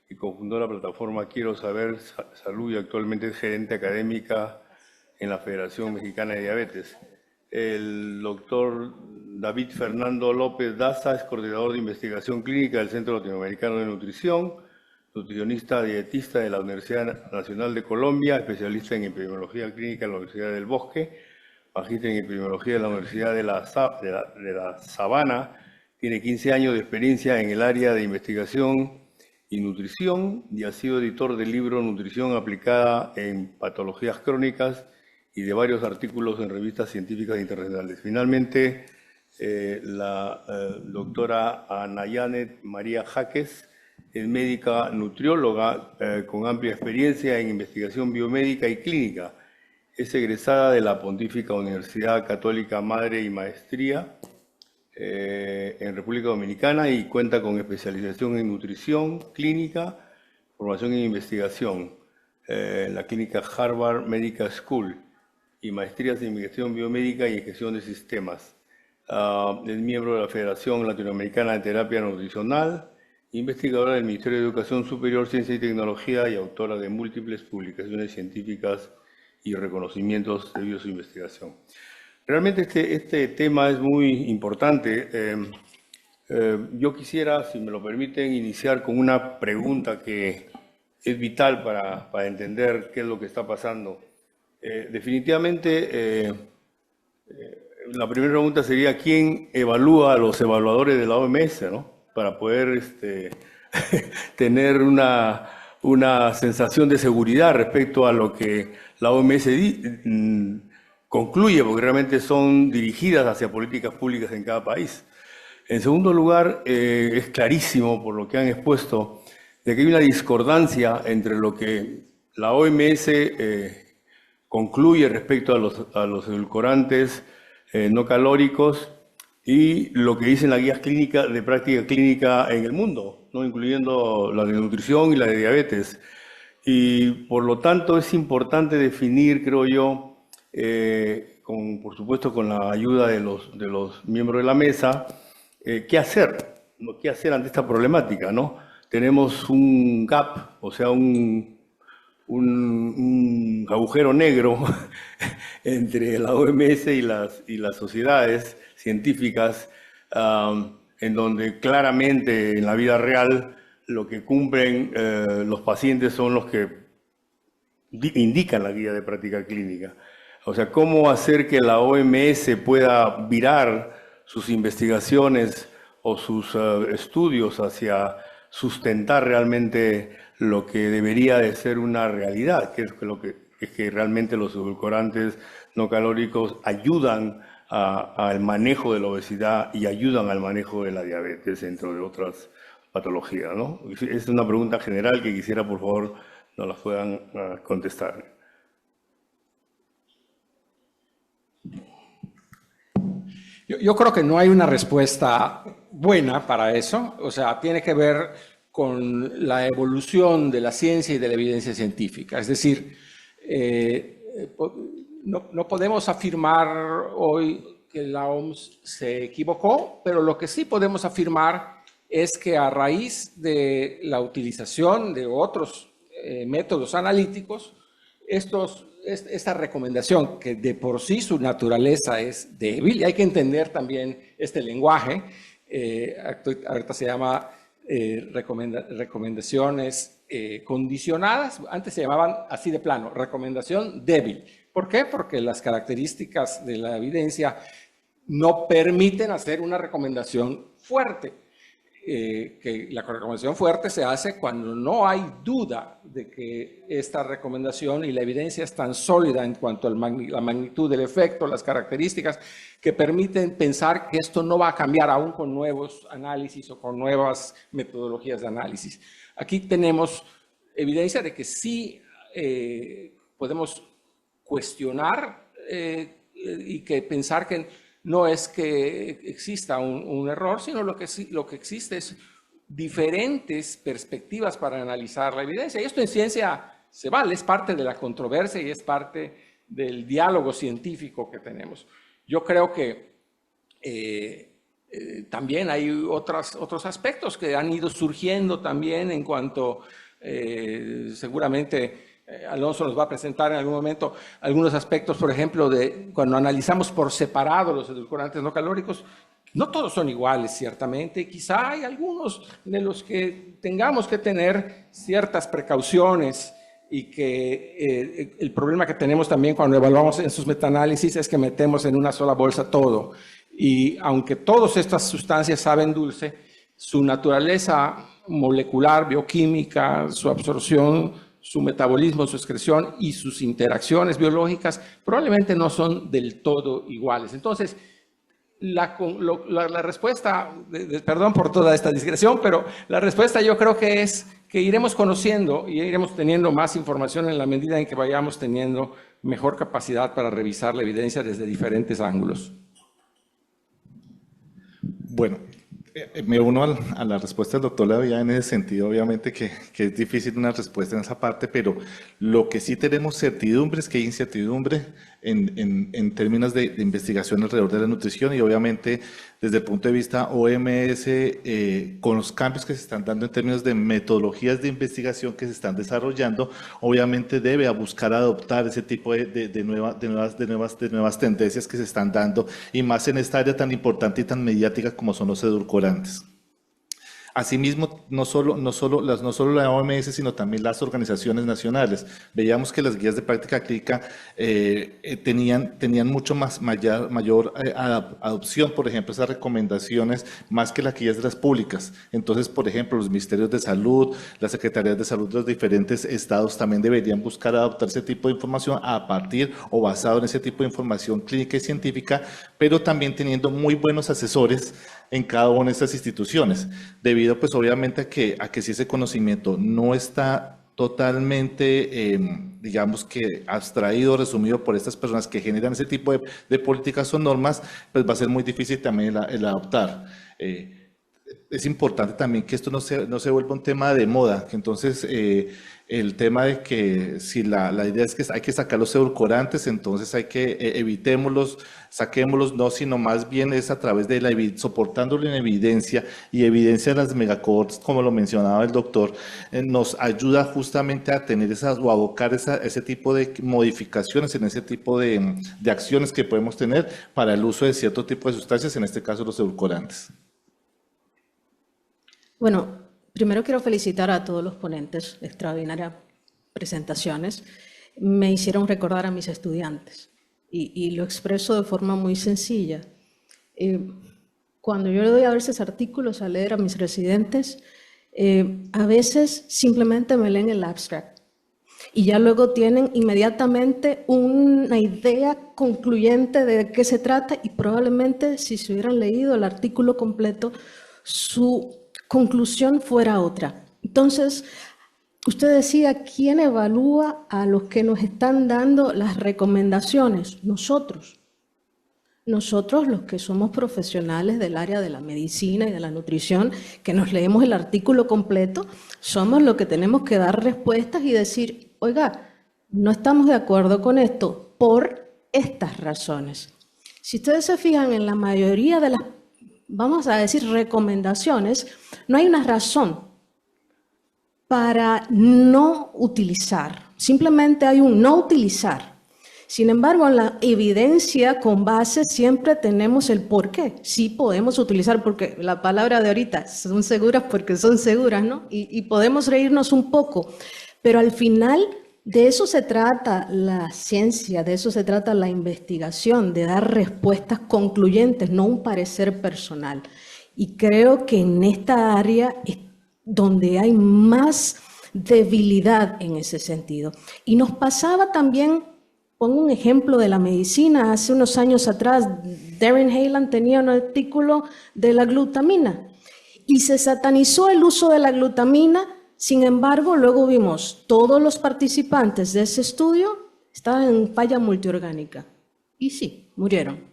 S2: y cofundó la plataforma Quiero Saber Salud y actualmente es gerente académica en la Federación Mexicana de Diabetes. El doctor David Fernando López Daza es coordinador de investigación clínica del Centro Latinoamericano de Nutrición, nutricionista dietista de la Universidad Nacional de Colombia, especialista en epidemiología clínica en la Universidad del Bosque, magíster en epidemiología de la Universidad de la Sabana. Tiene 15 años de experiencia en el área de investigación y nutrición y ha sido editor del libro Nutrición aplicada en patologías crónicas y de varios artículos en revistas científicas internacionales. Finalmente, la doctora Nayanet María Jaques es médica nutrióloga con amplia experiencia en investigación biomédica y clínica. Es egresada de la Pontífica Universidad Católica Madre y Maestría en República Dominicana y cuenta con especialización en nutrición clínica, formación en investigación en la clínica Harvard Medical School y maestrías en investigación biomédica y en gestión de sistemas. Es miembro de la Federación Latinoamericana de Terapia Nutricional, investigadora del Ministerio de Educación Superior, Ciencia y Tecnología y autora de múltiples publicaciones científicas y reconocimientos debido a su investigación. Realmente este tema es muy importante. Yo quisiera, si me lo permiten, iniciar con una pregunta que es vital para entender qué es lo que está pasando. Definitivamente, la primera pregunta sería, ¿quién evalúa a los evaluadores de la OMS, ¿no? Para poder tener una sensación de seguridad respecto a lo que la OMS concluye, porque realmente son dirigidas hacia políticas públicas en cada país. En segundo lugar, es clarísimo, por lo que han expuesto, de que hay una discordancia entre lo que la OMS concluye respecto a los edulcorantes no calóricos y lo que dicen las guías clínicas de práctica clínica en el mundo, ¿no? Incluyendo la de nutrición y la de diabetes. Y por lo tanto es importante definir, creo yo, por supuesto con la ayuda de los miembros de la mesa, qué hacer ante esta problemática, ¿no? Tenemos un gap, o sea, un agujero negro entre la OMS y las sociedades científicas, en donde claramente en la vida real lo que cumplen los pacientes son los que indican la guía de práctica clínica. O sea, cómo hacer que la OMS pueda virar sus investigaciones o sus estudios hacia sustentar realmente lo que debería de ser una realidad, que es que realmente los edulcorantes no calóricos ayudan al manejo de la obesidad y ayudan al manejo de la diabetes, entre otras patologías, ¿no? Es una pregunta general que quisiera, por favor, nos la puedan contestar.
S1: Yo creo que no hay una respuesta buena para eso, o sea, tiene que ver con la evolución de la ciencia y de la evidencia científica. Es decir, no podemos afirmar hoy que la OMS se equivocó, pero lo que sí podemos afirmar es que a raíz de la utilización de otros métodos analíticos, esta recomendación, que de por sí su naturaleza es débil, y hay que entender también este lenguaje, ahorita se llama recomendaciones condicionadas, antes se llamaban así de plano, recomendación débil. ¿Por qué? Porque las características de la evidencia no permiten hacer una recomendación fuerte. Que la recomendación fuerte se hace cuando no hay duda de que esta recomendación y la evidencia es tan sólida en cuanto a la magnitud del efecto, las características, que permiten pensar que esto no va a cambiar aún con nuevos análisis o con nuevas metodologías de análisis. Aquí tenemos evidencia de que sí podemos cuestionar y que pensar que no es que exista un error, sino lo que existe es diferentes perspectivas para analizar la evidencia. Y esto en ciencia se vale, es parte de la controversia y es parte del diálogo científico que tenemos. Yo creo que también hay otros aspectos que han ido surgiendo también en cuanto seguramente Alonso nos va a presentar en algún momento algunos aspectos, por ejemplo, de cuando analizamos por separado los edulcorantes no calóricos, no todos son iguales, ciertamente. Quizá hay algunos de los que tengamos que tener ciertas precauciones y que el problema que tenemos también cuando evaluamos en sus metaanálisis es que metemos en una sola bolsa todo. Y aunque todas estas sustancias saben dulce, su naturaleza molecular, bioquímica, su absorción, su metabolismo, su excreción y sus interacciones biológicas probablemente no son del todo iguales. Entonces, la respuesta, perdón por toda esta digresión, pero la respuesta yo creo que es que iremos conociendo y iremos teniendo más información en la medida en que vayamos teniendo mejor capacidad para revisar la evidencia desde diferentes ángulos.
S7: Bueno, me uno a la respuesta del doctor Lavilla en ese sentido, obviamente que es difícil una respuesta en esa parte, pero lo que sí tenemos certidumbre es que hay incertidumbre en términos de investigación alrededor de la nutrición y obviamente desde el punto de vista OMS, con los cambios que se están dando en términos de metodologías de investigación que se están desarrollando, obviamente debe buscar adoptar ese tipo de nuevas tendencias que se están dando y más en esta área tan importante y tan mediática como son los edulcorantes. Asimismo, no solo la OMS, sino también las organizaciones nacionales. Veíamos que las guías de práctica clínica tenían mucho mayor adopción, por ejemplo, esas recomendaciones, más que las guías de las públicas. Entonces, por ejemplo, los ministerios de salud, las secretarías de salud de los diferentes estados también deberían buscar adoptar ese tipo de información a partir o basado en ese tipo de información clínica y científica, pero también teniendo muy buenos asesores en cada una de estas instituciones, debido pues obviamente a que si ese conocimiento no está totalmente, digamos que abstraído, resumido por estas personas que generan ese tipo de políticas o normas, pues va a ser muy difícil también el adoptar. Es importante también que esto no se vuelva un tema de moda, que entonces el tema de que si la idea es que hay que sacar los edulcorantes, entonces hay que evitémoslos, saquémoslos, no, sino más bien es a través de soportándolo en evidencia, y evidencia de las megacohorts, como lo mencionaba el doctor, nos ayuda justamente a tener o abocar ese tipo de modificaciones en ese tipo de acciones que podemos tener para el uso de cierto tipo de sustancias, en este caso los edulcorantes.
S8: Bueno, primero quiero felicitar a todos los ponentes, extraordinarias presentaciones. Me hicieron recordar a mis estudiantes y lo expreso de forma muy sencilla. Cuando yo le doy a veces artículos a leer a mis residentes, a veces simplemente me leen el abstract y ya luego tienen inmediatamente una idea concluyente de qué se trata, y probablemente si se hubieran leído el artículo completo, su conclusión fuera otra. Entonces, usted decía, ¿quién evalúa a los que nos están dando las recomendaciones? Nosotros. Nosotros, los que somos profesionales del área de la medicina y de la nutrición, que nos leemos el artículo completo, somos los que tenemos que dar respuestas y decir, oiga, no estamos de acuerdo con esto por estas razones. Si ustedes se fijan en la mayoría de las, vamos a decir, recomendaciones, no hay una razón para no utilizar. Simplemente hay un no utilizar. Sin embargo, en la evidencia con base siempre tenemos el por qué. Sí podemos utilizar, porque la palabra de ahorita, son seguras porque son seguras, ¿no? Y podemos reírnos un poco, pero al final de eso se trata la ciencia, de eso se trata la investigación, de dar respuestas concluyentes, no un parecer personal. Y creo que en esta área es donde hay más debilidad en ese sentido. Y nos pasaba también, pongo un ejemplo de la medicina, hace unos años atrás, Darren Hayland tenía un artículo de la glutamina y se satanizó el uso de la glutamina. Sin embargo, luego vimos todos los participantes de ese estudio estaban en falla multiorgánica y sí, murieron.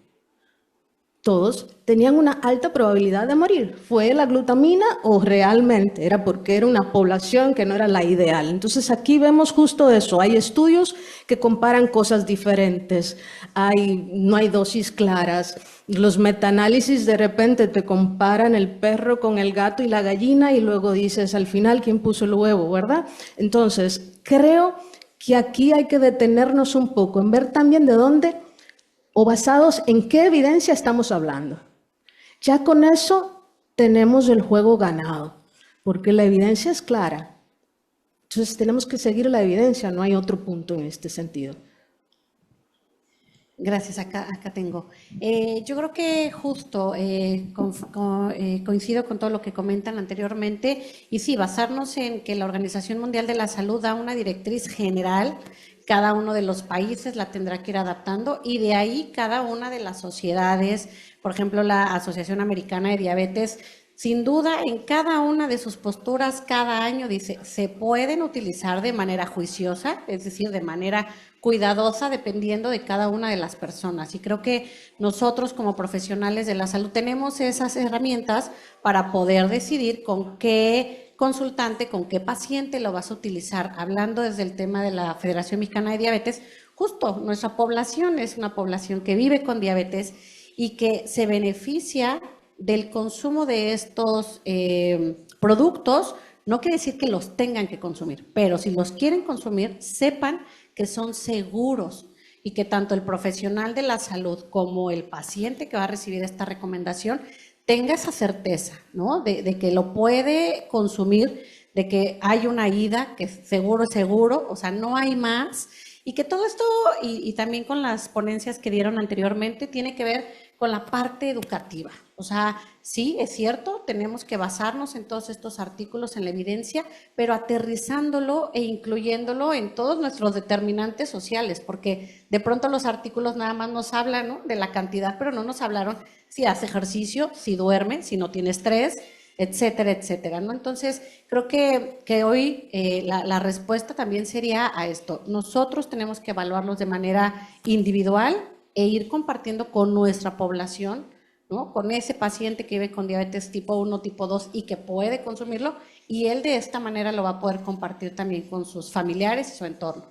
S8: Todos tenían una alta probabilidad de morir. ¿Fue la glutamina o realmente era porque era una población que no era la ideal? Entonces aquí vemos justo eso. Hay estudios que comparan cosas diferentes. No hay dosis claras. Los metaanálisis de repente te comparan el perro con el gato y la gallina y luego dices al final quién puso el huevo, ¿verdad? Entonces creo que aquí hay que detenernos un poco en ver también de dónde o basados en qué evidencia estamos hablando. Ya con eso tenemos el juego ganado, porque la evidencia es clara. Entonces tenemos que seguir la evidencia, no hay otro punto en este sentido.
S9: Gracias, acá tengo. Yo creo que justo coincido con todo lo que comentan anteriormente, y sí, basarnos en que la Organización Mundial de la Salud da una directriz general, cada uno de los países la tendrá que ir adaptando, y de ahí cada una de las sociedades, por ejemplo, la Asociación Americana de Diabetes, sin duda en cada una de sus posturas cada año dice, se pueden utilizar de manera juiciosa, es decir, de manera cuidadosa, dependiendo de cada una de las personas. Y creo que nosotros como profesionales de la salud tenemos esas herramientas para poder decidir con qué consultante, con qué paciente lo vas a utilizar. Hablando desde el tema de la Federación Mexicana de Diabetes, justo nuestra población es una población que vive con diabetes y que se beneficia del consumo de estos productos. No quiere decir que los tengan que consumir, pero si los quieren consumir, sepan que son seguros y que tanto el profesional de la salud como el paciente que va a recibir esta recomendación tenga esa certeza, ¿no? De que lo puede consumir, de que hay una ida, que seguro es seguro, o sea, no hay más, y que todo esto, y también con las ponencias que dieron anteriormente, tiene que ver con la parte educativa. O sea, sí, es cierto, tenemos que basarnos en todos estos artículos, en la evidencia, pero aterrizándolo e incluyéndolo en todos nuestros determinantes sociales, porque de pronto los artículos nada más nos hablan, ¿no?, de la cantidad, pero no nos hablaron si hace ejercicio, si duerme, si no tiene estrés, etcétera, etcétera, ¿no? Entonces, creo que hoy la respuesta también sería a esto. Nosotros tenemos que evaluarlos de manera individual e ir compartiendo con nuestra población, ¿no?, con ese paciente que vive con diabetes tipo 1, tipo 2 y que puede consumirlo, y él de esta manera lo va a poder compartir también con sus familiares y su entorno.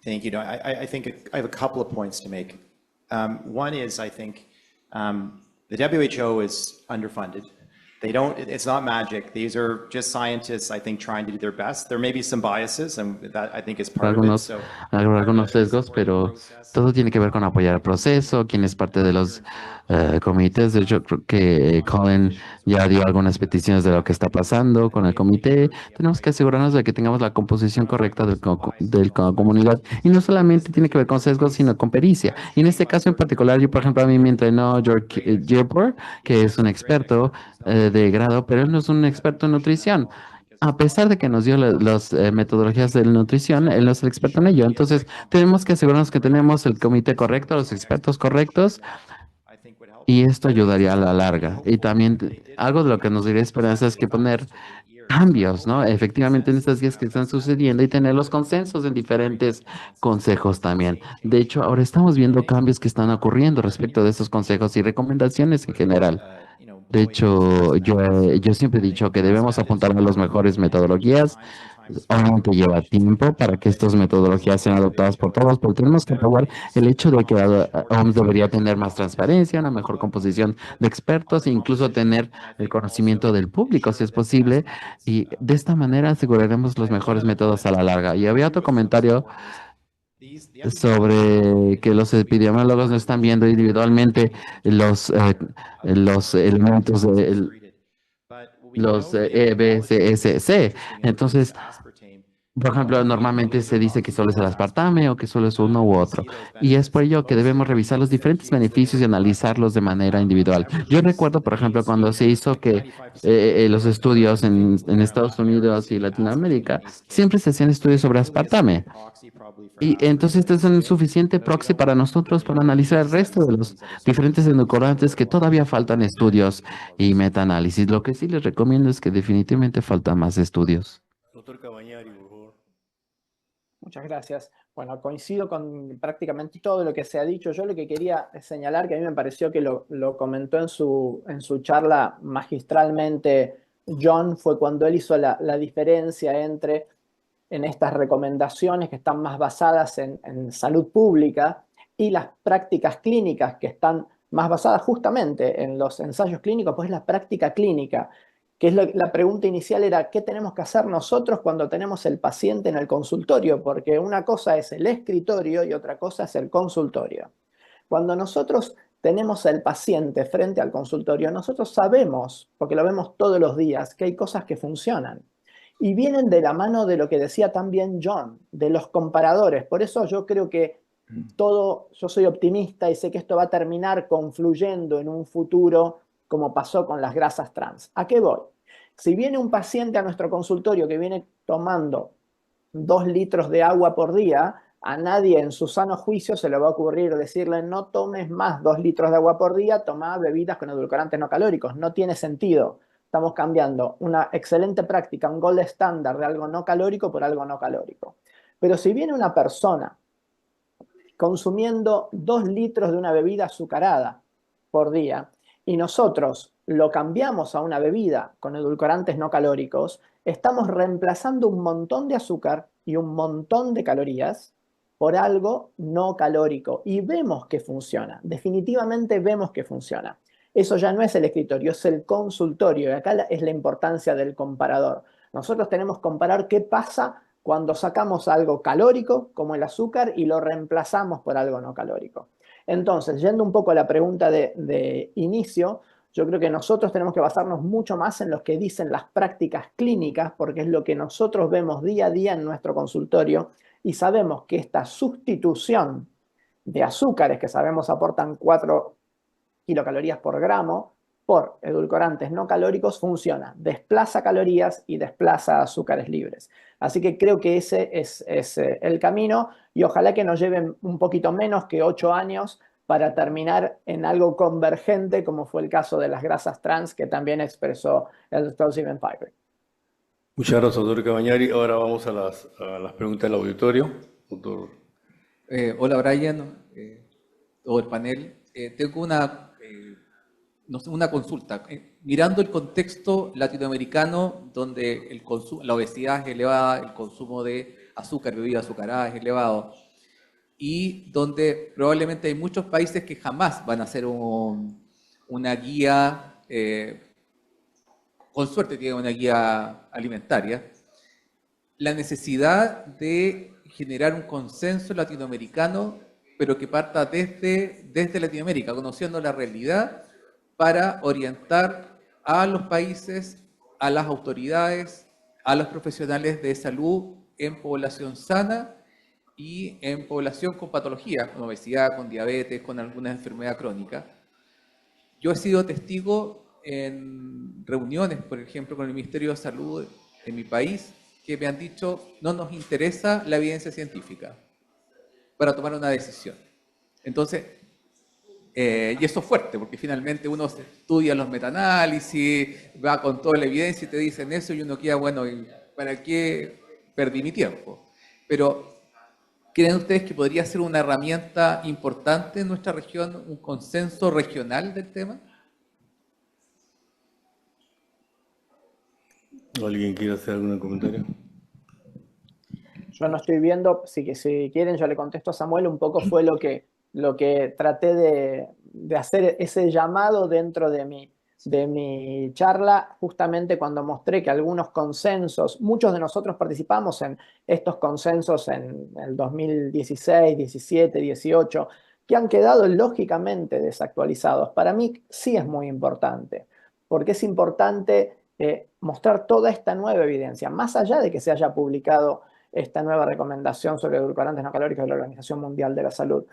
S5: Thank you. No, I think I have a couple of points to make. One is, I think, the WHO is underfunded. They don't, it's not magic. These are just scientists, I think, trying to do their best. There may be some biases, and that I think is part of it. So,
S10: Algunos sesgos, pero todo tiene que ver con apoyar el proceso, quién es parte de los comités. De hecho, creo que Colin ya dio algunas peticiones de lo que está pasando con el comité. Tenemos que asegurarnos de que tengamos la composición correcta de la comunidad. Y no solamente tiene que ver con sesgos, sino con pericia. Y en este caso en particular, yo, por ejemplo, a mí me entrenó George Gilbert, que es un experto de grado, pero él no es un experto en nutrición. A pesar de que nos dio las metodologías de la nutrición, él no es el experto en ello. Entonces, tenemos que asegurarnos que tenemos el comité correcto, los expertos correctos, y esto ayudaría a la larga. Y también algo de lo que nos diría esperanza es que poner cambios, ¿no? Efectivamente, en estas guías que están sucediendo y tener los consensos en diferentes consejos también. De hecho, ahora estamos viendo cambios que están ocurriendo respecto de estos consejos y recomendaciones en general. De hecho, yo siempre he dicho que debemos apuntar a las mejores metodologías. Obviamente lleva tiempo para que estas metodologías sean adoptadas por todos, pero tenemos que probar el hecho de que OMS debería tener más transparencia, una mejor composición de expertos e incluso tener el conocimiento del público, si es posible, y de esta manera aseguraremos los mejores métodos a la larga. Y había otro comentario sobre que los epidemiólogos no están viendo individualmente los elementos de los EBCSC. Entonces, por ejemplo, normalmente se dice que solo es el aspartame o que solo es uno u otro. Y es por ello que debemos revisar los diferentes beneficios y analizarlos de manera individual. Yo recuerdo, por ejemplo, cuando se hizo que los estudios en Estados Unidos y Latinoamérica, siempre se hacían estudios sobre aspartame. Y entonces este es un suficiente proxy para nosotros para analizar el resto de los diferentes edulcorantes que todavía faltan estudios y metaanálisis. Lo que sí les recomiendo es que definitivamente faltan más estudios.
S2: Doctor Cabañari, por favor.
S3: Muchas gracias. Bueno, coincido con prácticamente todo lo que se ha dicho. Yo lo que quería señalar, que a mí me pareció que lo comentó en su charla magistralmente John, fue cuando él hizo la diferencia entre en estas recomendaciones que están más basadas en salud pública y las prácticas clínicas que están más basadas justamente en los ensayos clínicos, pues la práctica clínica, que es la pregunta inicial era ¿qué tenemos que hacer nosotros cuando tenemos el paciente en el consultorio? Porque una cosa es el escritorio y otra cosa es el consultorio. Cuando nosotros tenemos el paciente frente al consultorio, nosotros sabemos, porque lo vemos todos los días, que hay cosas que funcionan. Y vienen de la mano de lo que decía también John, de los comparadores. Por eso yo creo que yo soy optimista y sé que esto va a terminar confluyendo en un futuro como pasó con las grasas trans. ¿A qué voy? Si viene un paciente a nuestro consultorio que viene tomando 2 litros de agua por día, a nadie en su sano juicio se le va a ocurrir decirle no tomes más 2 litros de agua por día, toma bebidas con edulcorantes no calóricos. No tiene sentido. Estamos cambiando una excelente práctica, un gold estándar de algo no calórico por algo no calórico. Pero si viene una persona consumiendo 2 litros de una bebida azucarada por día y nosotros lo cambiamos a una bebida con edulcorantes no calóricos, estamos reemplazando un montón de azúcar y un montón de calorías por algo no calórico. Y vemos que funciona, definitivamente vemos que funciona. Eso ya no es el escritorio, es el consultorio. Y acá es la importancia del comparador. Nosotros tenemos que comparar qué pasa cuando sacamos algo calórico, como el azúcar, y lo reemplazamos por algo no calórico. Entonces, yendo un poco a la pregunta de inicio, yo creo que nosotros tenemos que basarnos mucho más en lo que dicen las prácticas clínicas, porque es lo que nosotros vemos día a día en nuestro consultorio y sabemos que esta sustitución de azúcares, que sabemos aportan 4 kilocalorías por gramo, por edulcorantes no calóricos, funciona. Desplaza calorías y desplaza azúcares libres. Así que creo que ese es el camino y ojalá que nos lleven un poquito menos que 8 años para terminar en algo convergente, como fue el caso de las grasas trans, que también expresó el doctor Steven Piper.
S2: Muchas gracias, doctor Cabañari. Ahora vamos a las preguntas del auditorio. Doctor.
S11: Hola, Brian, todo el panel. Tengo una consulta. Mirando el contexto latinoamericano, donde la obesidad es elevada, el consumo de azúcar, bebidas azucaradas es elevado, y donde probablemente hay muchos países que jamás van a hacer una guía, con suerte tienen una guía alimentaria, la necesidad de generar un consenso latinoamericano, pero que parta desde Latinoamérica, conociendo la realidad, para orientar a los países, a las autoridades, a los profesionales de salud en población sana y en población con patologías, con obesidad, con diabetes, con alguna enfermedad crónica. Yo he sido testigo en reuniones, por ejemplo, con el Ministerio de Salud en mi país, que me han dicho, no nos interesa la evidencia científica para tomar una decisión. Entonces, y eso es fuerte, porque finalmente uno estudia los metaanálisis, va con toda la evidencia y te dicen eso y uno queda, bueno, ¿para qué perdí mi tiempo? Pero, ¿creen ustedes que podría ser una herramienta importante en nuestra región, un consenso regional del tema?
S2: ¿Alguien quiere hacer algún comentario?
S3: Yo no estoy viendo, si quieren yo le contesto a Samuel, un poco fue lo que traté de hacer ese llamado dentro de mi charla, justamente cuando mostré que algunos consensos, muchos de nosotros participamos en estos consensos en el 2016, 17, 18, que han quedado lógicamente desactualizados. Para mí sí es muy importante, porque es importante mostrar toda esta nueva evidencia, más allá de que se haya publicado esta nueva recomendación sobre edulcorantes no calóricos de la Organización Mundial de la Salud.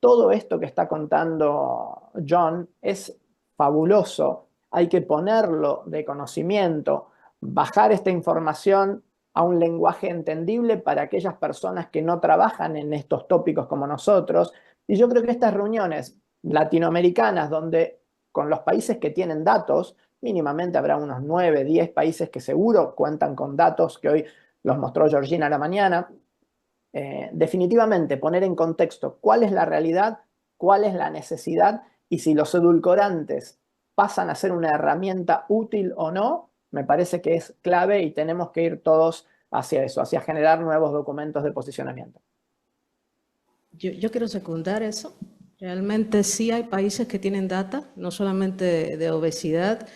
S3: Todo esto que está contando John es fabuloso, hay que ponerlo de conocimiento, bajar esta información a un lenguaje entendible para aquellas personas que no trabajan en estos tópicos como nosotros. Y yo creo que estas reuniones latinoamericanas, donde con los países que tienen datos, mínimamente habrá unos 9, 10 países que seguro cuentan con datos que hoy los mostró Georgina a la mañana, definitivamente poner en contexto cuál es la realidad, cuál es la necesidad y si los edulcorantes pasan a ser una herramienta útil o no, me parece que es clave y tenemos que ir todos hacia eso, hacia generar nuevos documentos de posicionamiento.
S8: Yo quiero secundar eso. Realmente sí hay países que tienen data, no solamente de obesidad,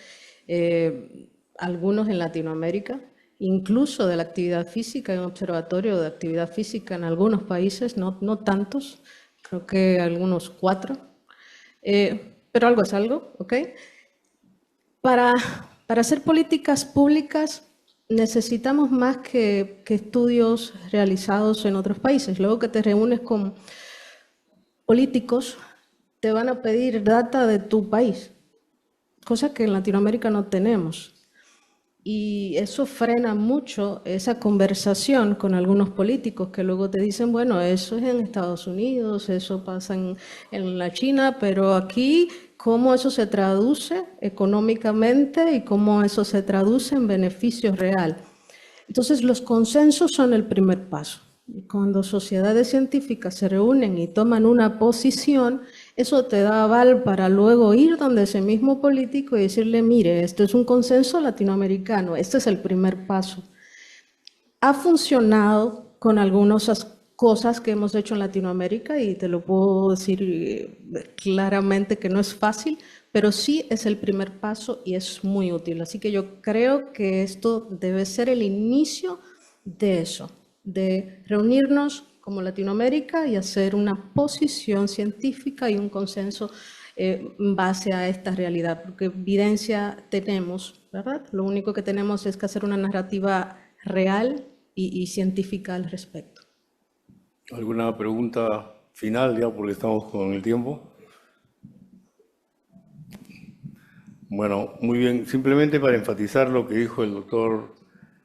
S8: algunos en Latinoamérica, incluso de la actividad física, hay un observatorio de actividad física en algunos países, no tantos, creo que algunos 4, pero algo es algo, ¿ok? Para hacer políticas públicas necesitamos más que estudios realizados en otros países. Luego que te reúnes con políticos, te van a pedir data de tu país, cosa que en Latinoamérica no tenemos. Y eso frena mucho esa conversación con algunos políticos que luego te dicen, bueno, eso es en Estados Unidos, eso pasa en la China, pero aquí, ¿cómo eso se traduce económicamente y cómo eso se traduce en beneficios real? Entonces, los consensos son el primer paso. Cuando sociedades científicas se reúnen y toman una posición, eso te da aval para luego ir donde ese mismo político y decirle, mire, esto es un consenso latinoamericano, este es el primer paso. Ha funcionado con algunas cosas que hemos hecho en Latinoamérica y te lo puedo decir claramente que no es fácil, pero sí es el primer paso y es muy útil. Así que yo creo que esto debe ser el inicio de eso, de reunirnos como Latinoamérica y hacer una posición científica y un consenso en base a esta realidad, porque evidencia tenemos, ¿verdad? Lo único que tenemos es que hacer una narrativa real y científica al respecto.
S2: ¿Alguna pregunta final ya porque estamos con el tiempo? Bueno, muy bien. Simplemente para enfatizar lo que dijo el doctor,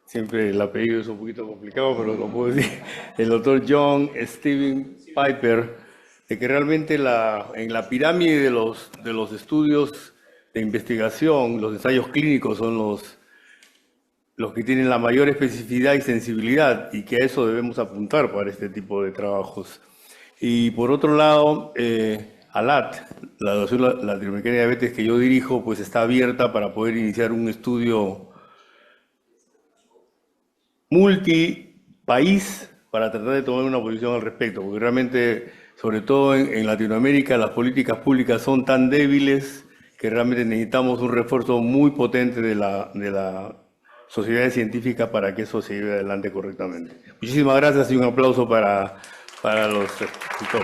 S2: siempre el apellido es un poquito complicado, pero lo puedo decir, el doctor John Steven Piper, de que realmente en la pirámide de los estudios de investigación, los ensayos clínicos son los que tienen la mayor especificidad y sensibilidad, y que a eso debemos apuntar para este tipo de trabajos. Y por otro lado, ALAT, la Asociación Latinoamericana de Diabetes que yo dirijo, pues está abierta para poder iniciar un estudio multipaís para tratar de tomar una posición al respecto, porque realmente, sobre todo en Latinoamérica, las políticas públicas son tan débiles que realmente necesitamos un refuerzo muy potente de la sociedad científica para que eso se lleve adelante correctamente. Muchísimas gracias y un aplauso para los tutores.